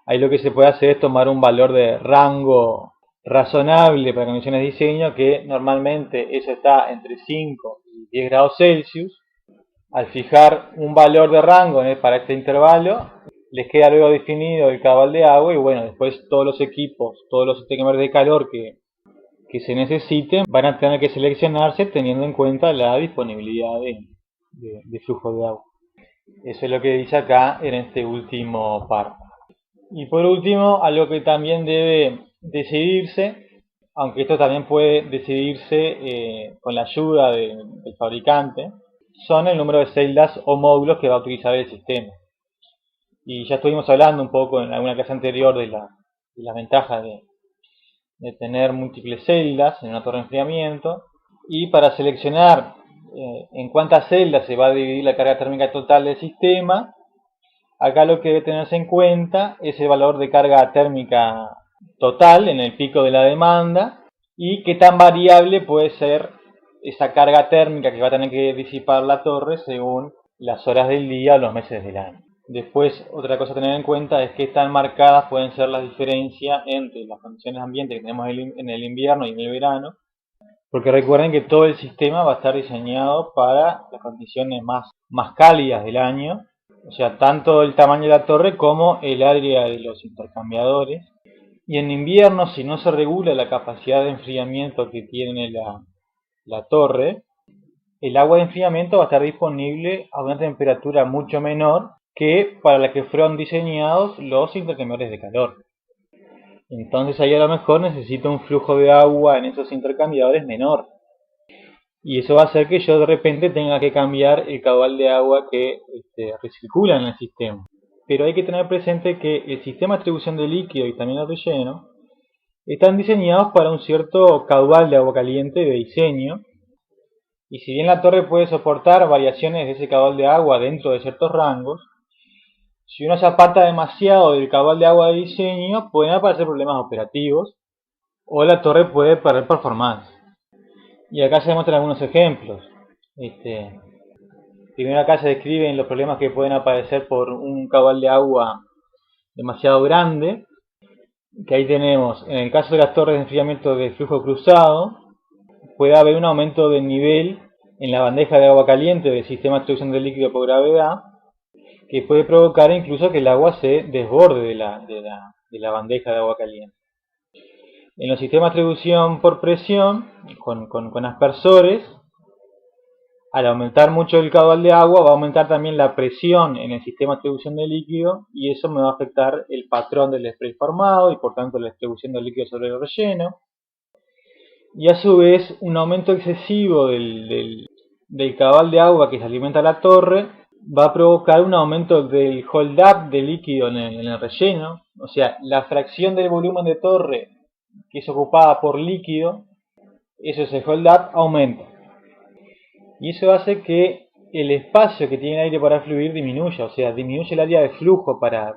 ahí lo que se puede hacer es tomar un valor de rango razonable para condiciones de diseño, que normalmente eso está entre 5 y 10 grados Celsius. Al fijar un valor de rango para este intervalo, les queda luego definido el caudal de agua, y bueno, después todos los equipos, todos los intercambiadores de calor que se necesiten van a tener que seleccionarse teniendo en cuenta la disponibilidad de flujo de agua. Eso es lo que dice acá en este último párrafo. Y por último, algo que también debe decidirse, aunque esto también puede decidirse con la ayuda del fabricante, son el número de celdas o módulos que va a utilizar el sistema. Y ya estuvimos hablando un poco en alguna clase anterior de la ventaja de tener múltiples celdas en una torre de enfriamiento, y para seleccionar en cuántas celdas se va a dividir la carga térmica total del sistema, acá lo que debe tenerse en cuenta es el valor de carga térmica total en el pico de la demanda, y qué tan variable puede ser esa carga térmica que va a tener que disipar la torre según las horas del día o los meses del año. Después, otra cosa a tener en cuenta es que tan marcadas pueden ser las diferencias entre las condiciones de ambiente que tenemos en el invierno y en el verano, porque recuerden que todo el sistema va a estar diseñado para las condiciones más cálidas del año, o sea, tanto el tamaño de la torre como el área de los intercambiadores. Y en invierno, si no se regula la capacidad de enfriamiento que tiene la torre, el agua de enfriamiento va a estar disponible a una temperatura mucho menor que para la que fueron diseñados los intercambiadores de calor. Entonces ahí a lo mejor necesito un flujo de agua en esos intercambiadores menor. Y eso va a hacer que yo de repente tenga que cambiar el caudal de agua que recircula en el sistema. Pero hay que tener presente que el sistema de distribución de líquido y también el relleno están diseñados para un cierto caudal de agua caliente de diseño, Y si bien la torre puede soportar variaciones de ese caudal de agua dentro de ciertos rangos, si uno se aparta demasiado del caudal de agua de diseño, pueden aparecer problemas operativos o la torre puede perder performance. Y acá se demuestran algunos ejemplos. Primero acá se describen los problemas que pueden aparecer por un caudal de agua demasiado grande, que ahí tenemos, en el caso de las torres de enfriamiento de flujo cruzado, puede haber un aumento del nivel en la bandeja de agua caliente del sistema de extracción de líquido por gravedad, que puede provocar incluso que el agua se desborde de la bandeja de agua caliente. En los sistemas de distribución por presión, con aspersores, al aumentar mucho el caudal de agua va a aumentar también la presión en el sistema de distribución de líquido y eso me va a afectar el patrón del spray formado y por tanto la distribución del líquido sobre el relleno. Y a su vez un aumento excesivo del caudal de agua que se alimenta la torre va a provocar un aumento del hold up de líquido en el relleno, o sea, la fracción del volumen de torre que es ocupada por líquido, eso es el hold up, aumenta. Y eso hace que el espacio que tiene el aire para fluir disminuya, o sea, disminuye el área de flujo para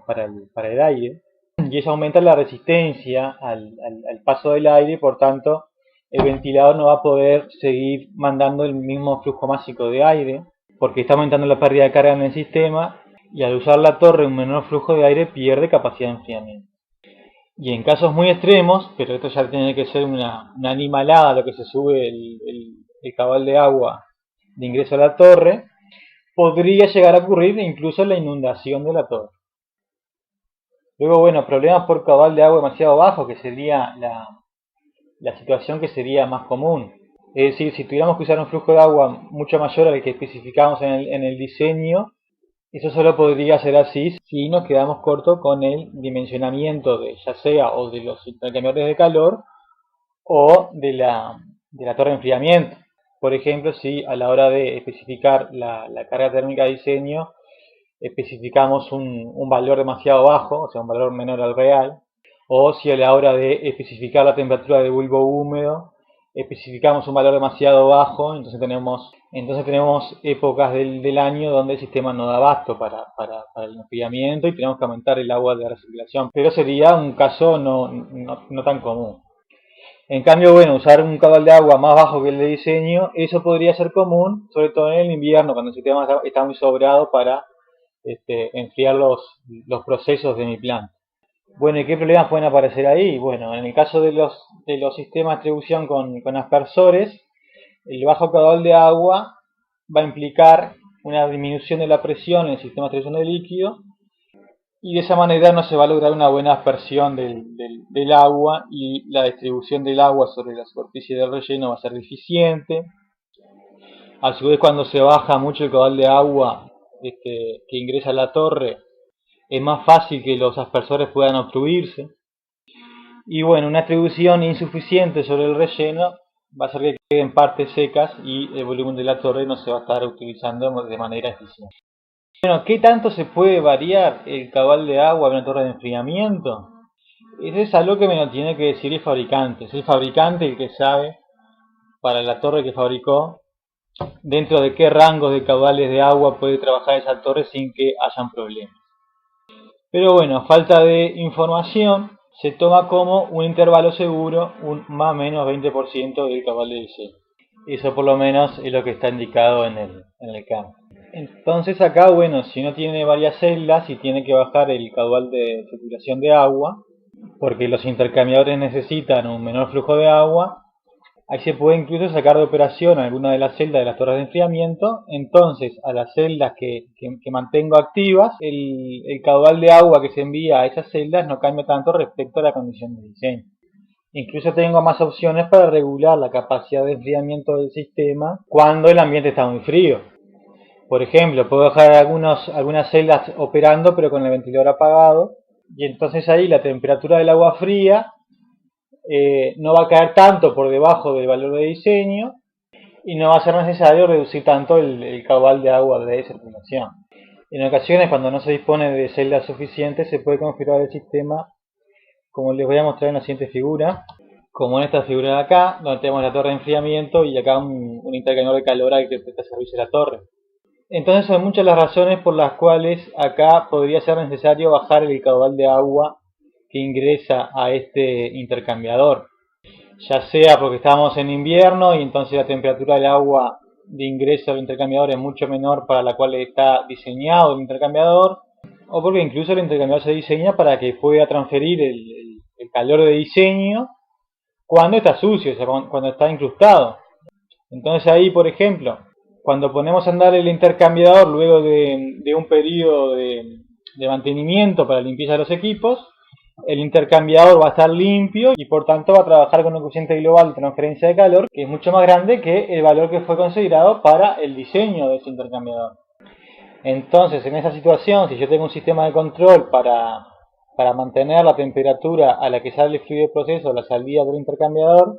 el aire, y eso aumenta la resistencia al paso del aire, por tanto, el ventilador no va a poder seguir mandando el mismo flujo másico de aire, porque está aumentando la pérdida de carga en el sistema, y al usar la torre un menor flujo de aire pierde capacidad de enfriamiento. Y en casos muy extremos, pero esto ya tiene que ser una animalada lo que se sube el caudal de agua de ingreso a la torre, podría llegar a ocurrir incluso la inundación de la torre. Luego, bueno, problemas por caudal de agua demasiado bajo, que sería la situación que sería más común. Es decir, si tuviéramos que usar un flujo de agua mucho mayor al que especificamos en el diseño, eso solo podría ser así si nos quedamos cortos con el dimensionamiento de ya sea o de los intercambiadores de calor o de la torre de enfriamiento. Por ejemplo, si a la hora de especificar la carga térmica de diseño especificamos un valor demasiado bajo, o sea, un valor menor al real, o si a la hora de especificar la temperatura de bulbo húmedo especificamos un valor demasiado bajo, entonces tenemos épocas del año donde el sistema no da abasto para el enfriamiento y tenemos que aumentar el agua de recirculación, pero sería un caso no tan común. En cambio, bueno, usar un caudal de agua más bajo que el de diseño, eso podría ser común, sobre todo en el invierno, cuando el sistema está muy sobrado para enfriar los procesos de mi planta. Bueno, ¿y qué problemas pueden aparecer ahí? Bueno, en el caso de los sistemas de distribución con aspersores, el bajo caudal de agua va a implicar una disminución de la presión en el sistema de distribución de líquido y de esa manera no se va a lograr una buena aspersión del agua y la distribución del agua sobre la superficie del relleno va a ser deficiente. A su vez, cuando se baja mucho el caudal de agua que ingresa a la torre, es más fácil que los aspersores puedan obstruirse. Y bueno, una distribución insuficiente sobre el relleno va a hacer que queden partes secas y el volumen de la torre no se va a estar utilizando de manera eficiente. Bueno, ¿qué tanto se puede variar el caudal de agua en una torre de enfriamiento? Eso es algo que me lo tiene que decir el fabricante. Es el fabricante el que sabe, para la torre que fabricó, dentro de qué rangos de caudales de agua puede trabajar esa torre sin que hayan problemas. Pero bueno, a falta de información, se toma como un intervalo seguro un más o menos 20% del caudal de diseño. Eso por lo menos es lo que está indicado en el campo. Entonces acá, bueno, si uno tiene varias celdas y tiene que bajar el caudal de circulación de agua, porque los intercambiadores necesitan un menor flujo de agua, ahí se puede incluso sacar de operación alguna de las celdas de las torres de enfriamiento. Entonces a las celdas que mantengo activas, el caudal de agua que se envía a esas celdas no cambia tanto respecto a la condición de diseño. Incluso tengo más opciones para regular la capacidad de enfriamiento del sistema cuando el ambiente está muy frío. Por ejemplo, puedo dejar algunas celdas operando pero con el ventilador apagado y entonces ahí la temperatura del agua fría no va a caer tanto por debajo del valor de diseño y no va a ser necesario reducir tanto el caudal de agua de circulación. En ocasiones, cuando no se dispone de celdas suficientes, se puede configurar el sistema, como les voy a mostrar en la siguiente figura, como en esta figura de acá, donde tenemos la torre de enfriamiento y acá un intercambiador de calor al que presta servicio la torre. Entonces son muchas las razones por las cuales acá podría ser necesario bajar el caudal de agua que ingresa a este intercambiador. Ya sea porque estamos en invierno y entonces la temperatura del agua de ingreso al intercambiador es mucho menor para la cual está diseñado el intercambiador, o porque incluso el intercambiador se diseña para que pueda transferir el calor de diseño cuando está sucio, o sea, cuando está incrustado. Entonces ahí, por ejemplo, cuando ponemos a andar el intercambiador luego de un periodo de mantenimiento para limpieza de los equipos, el intercambiador va a estar limpio y por tanto va a trabajar con un coeficiente global de transferencia de calor que es mucho más grande que el valor que fue considerado para el diseño de ese intercambiador. Entonces, en esa situación, si yo tengo un sistema de control para mantener la temperatura a la que sale el fluido de proceso a la salida del intercambiador,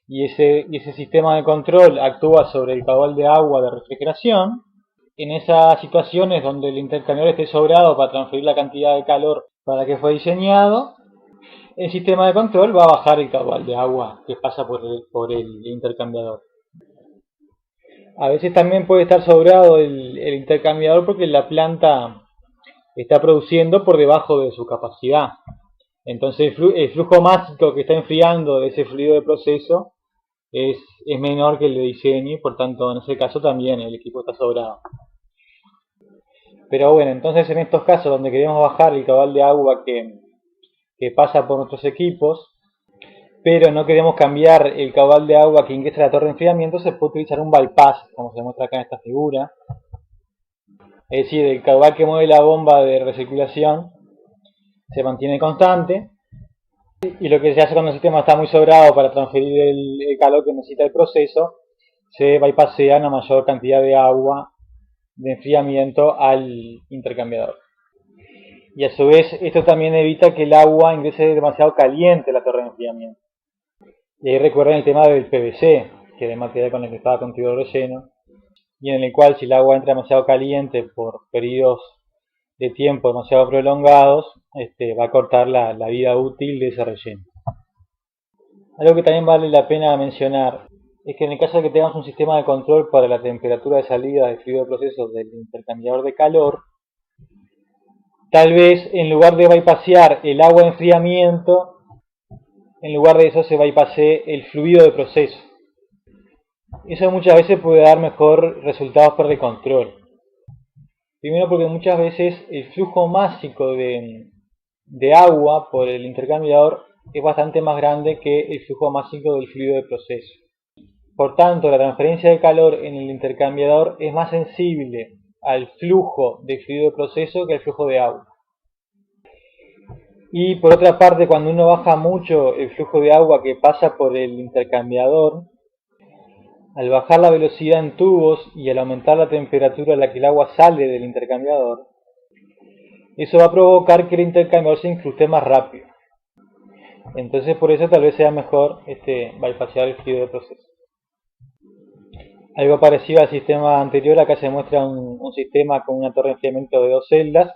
y ese sistema de control actúa sobre el caudal de agua de refrigeración, en esas situaciones donde el intercambiador esté sobrado para transferir la cantidad de calor para la que fue diseñado, el sistema de control va a bajar el caudal de agua que pasa por el intercambiador. A veces también puede estar sobrado el intercambiador porque la planta está produciendo por debajo de su capacidad. Entonces el flujo másico que está enfriando de ese fluido de proceso es menor que el de diseño y por tanto en ese caso también el equipo está sobrado. Pero bueno, entonces en estos casos donde queremos bajar el caudal de agua que pasa por nuestros equipos, pero no queremos cambiar el caudal de agua que ingresa a la torre de enfriamiento, se puede utilizar un bypass, como se muestra acá en esta figura. Es decir, el caudal que mueve la bomba de recirculación se mantiene constante, y lo que se hace cuando el sistema está muy sobrado para transferir el calor que necesita el proceso, se bypassea una mayor cantidad de agua de enfriamiento al intercambiador. Y a su vez esto también evita que el agua ingrese demasiado caliente a la torre de enfriamiento. Y ahí recuerden el tema del PVC, que era el material con el que estaba construido el relleno, y en el cual si el agua entra demasiado caliente por periodos de tiempo demasiado prolongados, va a cortar la vida útil de ese relleno. Algo que también vale la pena mencionar es que en el caso de que tengamos un sistema de control para la temperatura de salida del fluido de proceso del intercambiador de calor, tal vez en lugar de bypassear el agua de enfriamiento, en lugar de eso se bypassee el fluido de proceso. Eso muchas veces puede dar mejor resultados para el control. Primero porque muchas veces el flujo másico de agua por el intercambiador es bastante más grande que el flujo másico del fluido de proceso. Por tanto, la transferencia de calor en el intercambiador es más sensible al flujo de fluido de proceso que al flujo de agua. Y por otra parte, cuando uno baja mucho el flujo de agua que pasa por el intercambiador, al bajar la velocidad en tubos y al aumentar la temperatura a la que el agua sale del intercambiador, eso va a provocar que el intercambiador se incruste más rápido. Entonces por eso tal vez sea mejor bypassear el fluido de proceso. Algo parecido al sistema anterior, acá se muestra un sistema con una torre de enfriamiento de 2 celdas,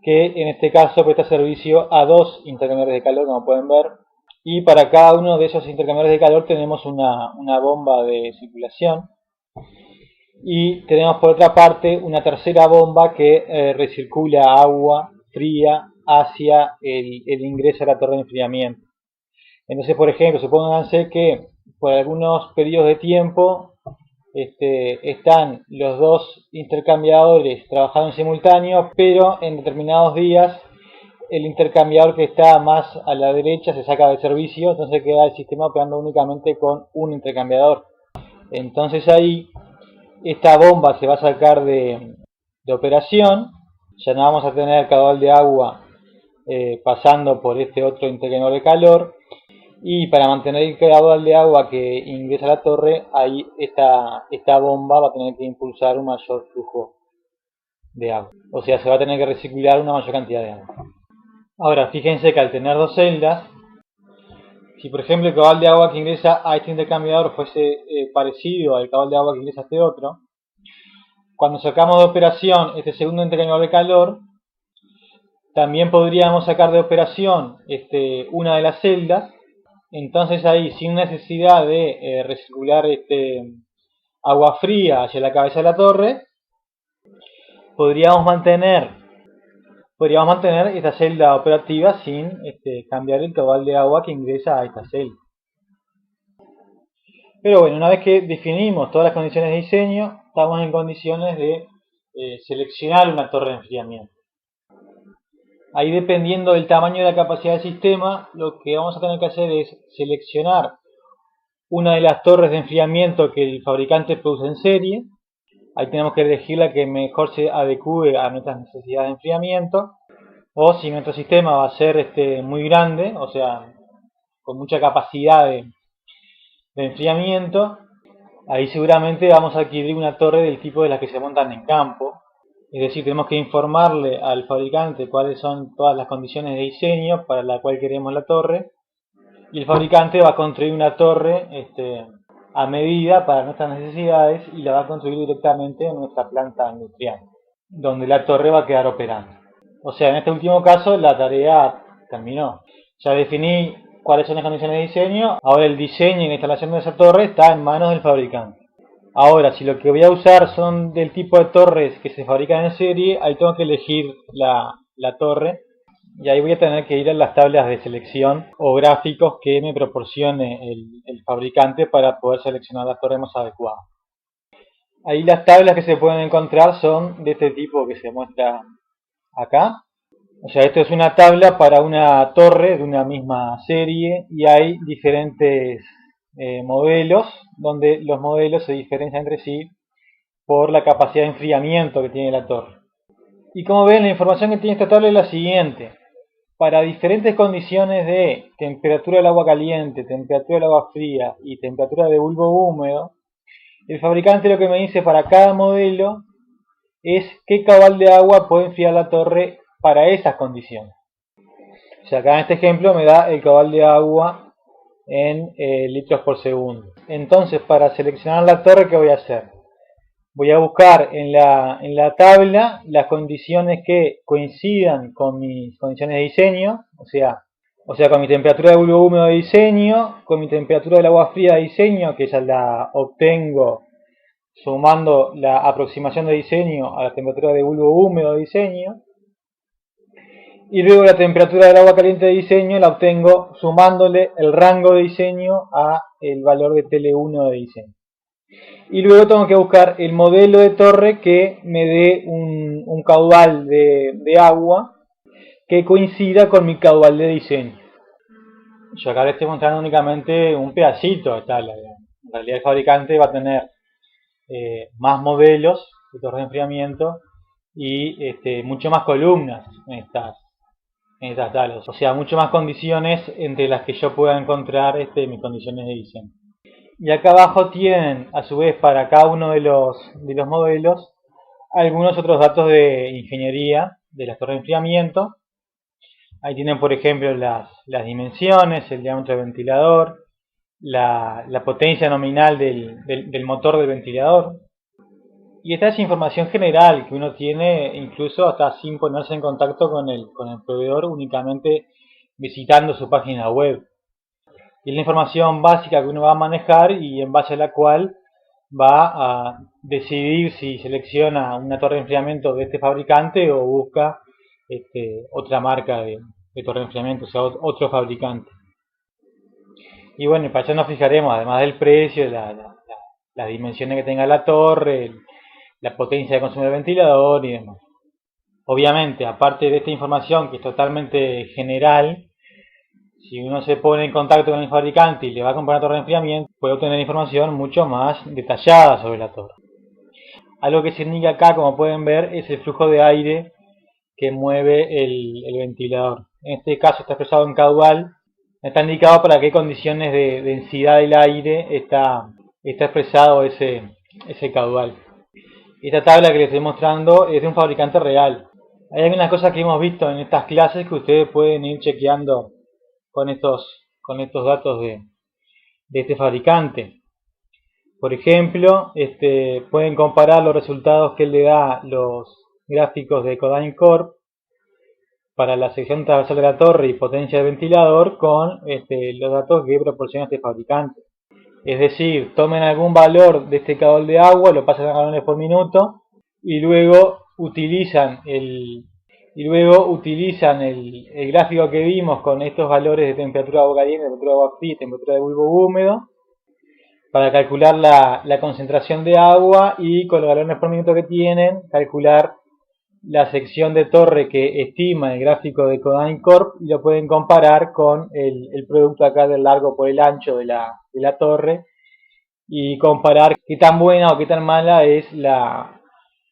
que en este caso presta servicio a 2 intercambiadores de calor, como pueden ver, y para cada uno de esos intercambiadores de calor tenemos una bomba de circulación, y tenemos por otra parte una tercera bomba que recircula agua fría hacia el ingreso a la torre de enfriamiento. Entonces, por ejemplo, supónganse que por algunos periodos de tiempo están los 2 intercambiadores trabajando en simultáneo, pero en determinados días el intercambiador que está más a la derecha se saca de servicio, entonces queda el sistema operando únicamente con un intercambiador. Entonces ahí esta bomba se va a sacar de operación, ya no vamos a tener caudal de agua pasando por este otro intercambiador de calor, y para mantener el caudal de agua que ingresa a la torre, ahí esta bomba va a tener que impulsar un mayor flujo de agua. O sea, se va a tener que recircular una mayor cantidad de agua. Ahora, fíjense que al tener 2 celdas, si por ejemplo el caudal de agua que ingresa a este intercambiador fuese parecido al caudal de agua que ingresa a este otro, cuando sacamos de operación este segundo intercambiador de calor, también podríamos sacar de operación una de las celdas, Entonces ahí, sin necesidad de recircular agua fría hacia la cabeza de la torre, podríamos mantener esta celda operativa sin cambiar el caudal de agua que ingresa a esta celda. Pero bueno, una vez que definimos todas las condiciones de diseño, estamos en condiciones de seleccionar una torre de enfriamiento. Ahí, dependiendo del tamaño de la capacidad del sistema, lo que vamos a tener que hacer es seleccionar una de las torres de enfriamiento que el fabricante produce en serie. Ahí tenemos que elegir la que mejor se adecue a nuestras necesidades de enfriamiento. O si nuestro sistema va a ser muy grande, o sea, con mucha capacidad de enfriamiento, ahí seguramente vamos a adquirir una torre del tipo de las que se montan en campo. Es decir, tenemos que informarle al fabricante cuáles son todas las condiciones de diseño para la cual queremos la torre, y el fabricante va a construir una torre a medida para nuestras necesidades y la va a construir directamente en nuestra planta industrial, donde la torre va a quedar operando. O sea, en este último caso la tarea terminó. Ya definí cuáles son las condiciones de diseño, ahora el diseño y la instalación de esa torre está en manos del fabricante. Ahora, si lo que voy a usar son del tipo de torres que se fabrican en serie, ahí tengo que elegir la torre, y ahí voy a tener que ir a las tablas de selección o gráficos que me proporcione el fabricante para poder seleccionar la torre más adecuada. Ahí las tablas que se pueden encontrar son de este tipo que se muestra acá. O sea, esto es una tabla para una torre de una misma serie y hay diferentes modelos, donde los modelos se diferencian entre sí por la capacidad de enfriamiento que tiene la torre. Y como ven, la información que tiene esta tabla es la siguiente. Para diferentes condiciones de temperatura del agua caliente, temperatura del agua fría y temperatura de bulbo húmedo, el fabricante lo que me dice para cada modelo es qué caudal de agua puede enfriar la torre para esas condiciones. O sea, acá en este ejemplo me da el caudal de agua en litros por segundo. Entonces, para seleccionar la torre, ¿qué voy a hacer? Voy a buscar en la tabla las condiciones que coincidan con mis condiciones de diseño, o sea, con mi temperatura de bulbo húmedo de diseño, con mi temperatura del agua fría de diseño, que ya la obtengo sumando la aproximación de diseño a la temperatura de bulbo húmedo de diseño, y luego la temperatura del agua caliente de diseño la obtengo sumándole el rango de diseño a el valor de TL1 de diseño. Y luego tengo que buscar el modelo de torre que me dé un caudal de agua que coincida con mi caudal de diseño. Yo acá les estoy mostrando únicamente un pedacito de tabla. En realidad el fabricante va a tener más modelos de torre de enfriamiento y mucho más columnas en estas tablas. O sea, mucho más condiciones entre las que yo pueda encontrar mis condiciones de diseño. Y acá abajo tienen, a su vez, para cada uno de los modelos, algunos otros datos de ingeniería de las torres de enfriamiento. Ahí tienen, por ejemplo, las dimensiones, el diámetro del ventilador, la potencia nominal del motor del ventilador. Y esta es información general que uno tiene incluso hasta sin ponerse en contacto con el proveedor, únicamente visitando su página web. Y es la información básica que uno va a manejar y en base a la cual va a decidir si selecciona una torre de enfriamiento de este fabricante o busca otra marca de torre de enfriamiento, o sea, otro fabricante. Y bueno, para eso nos fijaremos, además del precio, las dimensiones que tenga la torre, la potencia de consumo del ventilador y demás. Obviamente, aparte de esta información que es totalmente general, si uno se pone en contacto con el fabricante y le va a comprar una torre de enfriamiento, puede obtener información mucho más detallada sobre la torre. Algo que se indica acá, como pueden ver, es el flujo de aire que mueve el ventilador. En este caso está expresado en caudal. Está indicado para qué condiciones de densidad del aire está expresado ese caudal. Esta tabla que les estoy mostrando es de un fabricante real. Hay algunas cosas que hemos visto en estas clases que ustedes pueden ir chequeando con estos datos de este fabricante. Por ejemplo, pueden comparar los resultados que le da los gráficos de Codain Corp para la sección transversal de la torre y potencia del ventilador con los datos que proporciona este fabricante. Es decir, tomen algún valor de este caudal de agua, lo pasan a galones por minuto y luego utilizan el gráfico que vimos con estos valores de temperatura de agua caliente, temperatura de agua fría y temperatura de bulbo húmedo para calcular la concentración de agua y con los galones por minuto que tienen calcular la sección de torre que estima el gráfico de Codain Corp y lo pueden comparar con el producto acá del largo por el ancho de la torre y comparar qué tan buena o qué tan mala es la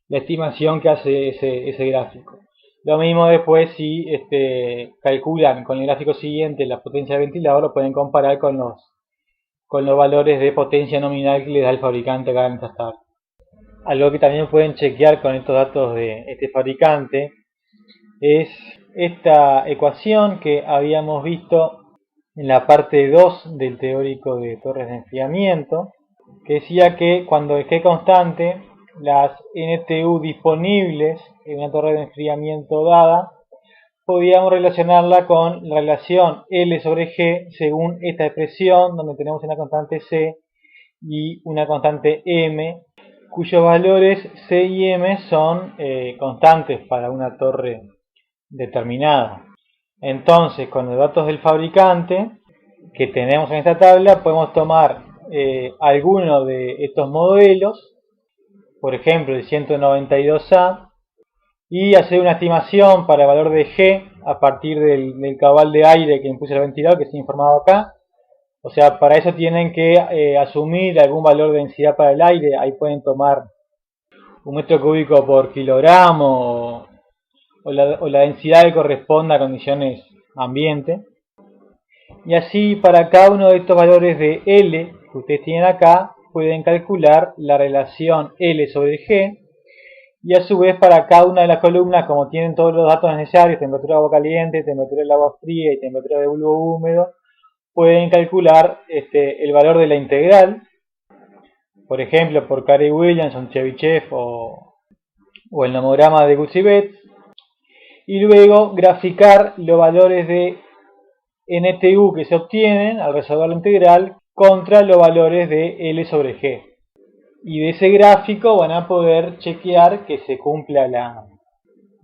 estimación que hace ese gráfico. Lo mismo después si calculan con el gráfico siguiente la potencia del ventilador, lo pueden comparar con los valores de potencia nominal que les da el fabricante acá en esta tabla. Algo que también pueden chequear con estos datos de este fabricante es esta ecuación que habíamos visto en la parte 2 del teórico de torres de enfriamiento, que decía que cuando el G constante, las NTU disponibles en una torre de enfriamiento dada, podíamos relacionarla con la relación L sobre G según esta expresión, donde tenemos una constante C y una constante M, cuyos valores C y M son constantes para una torre determinada. Entonces, con los datos del fabricante que tenemos en esta tabla, podemos tomar alguno de estos modelos, por ejemplo el 192A, y hacer una estimación para el valor de G a partir del caudal de aire que impulsa el ventilador, que está informado acá. O sea, para eso tienen que asumir algún valor de densidad para el aire. Ahí pueden tomar un metro cúbico por kilogramo o la densidad que corresponda a condiciones ambiente. Y así para cada uno de estos valores de L que ustedes tienen acá, pueden calcular la relación L sobre G. Y a su vez para cada una de las columnas, como tienen todos los datos necesarios, temperatura de agua caliente, temperatura del agua fría y temperatura de bulbo húmedo, pueden calcular el valor de la integral, por ejemplo por Carey Williamson, Chebyshev o el nomograma de Gutierrez, y luego graficar los valores de NTU que se obtienen al resolver la integral contra los valores de L sobre G. Y de ese gráfico van a poder chequear que se cumpla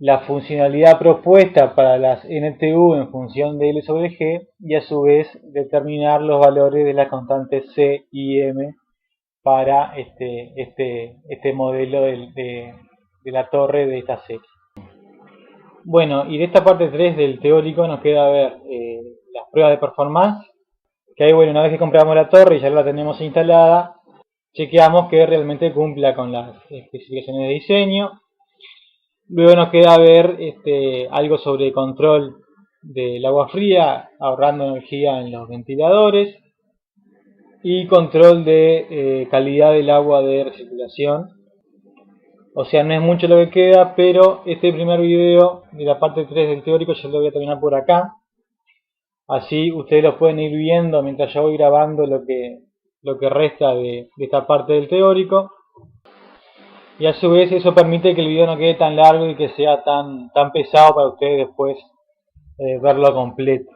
la funcionalidad propuesta para las NTU en función de L sobre G y a su vez determinar los valores de las constantes C y M para este modelo de la torre de esta serie. Bueno, y de esta parte 3 del teórico nos queda ver las pruebas de performance, que ahí, bueno, una vez que compramos la torre y ya la tenemos instalada, chequeamos que realmente cumpla con las especificaciones de diseño. Luego nos queda ver algo sobre control del agua fría, ahorrando energía en los ventiladores, y control de calidad del agua de recirculación. O sea, no es mucho lo que queda, pero este primer video de la parte 3 del teórico yo lo voy a terminar por acá. Así ustedes lo pueden ir viendo mientras yo voy grabando lo que resta de esta parte del teórico. Y a su vez eso permite que el video no quede tan largo y que sea tan pesado para ustedes después verlo completo.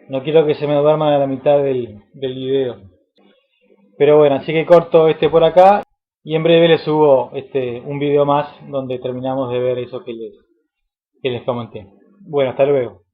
No quiero que se me duerman a la mitad del video. Pero bueno, así que corto por acá y en breve les subo un video más donde terminamos de ver eso que les comenté. Bueno, hasta luego.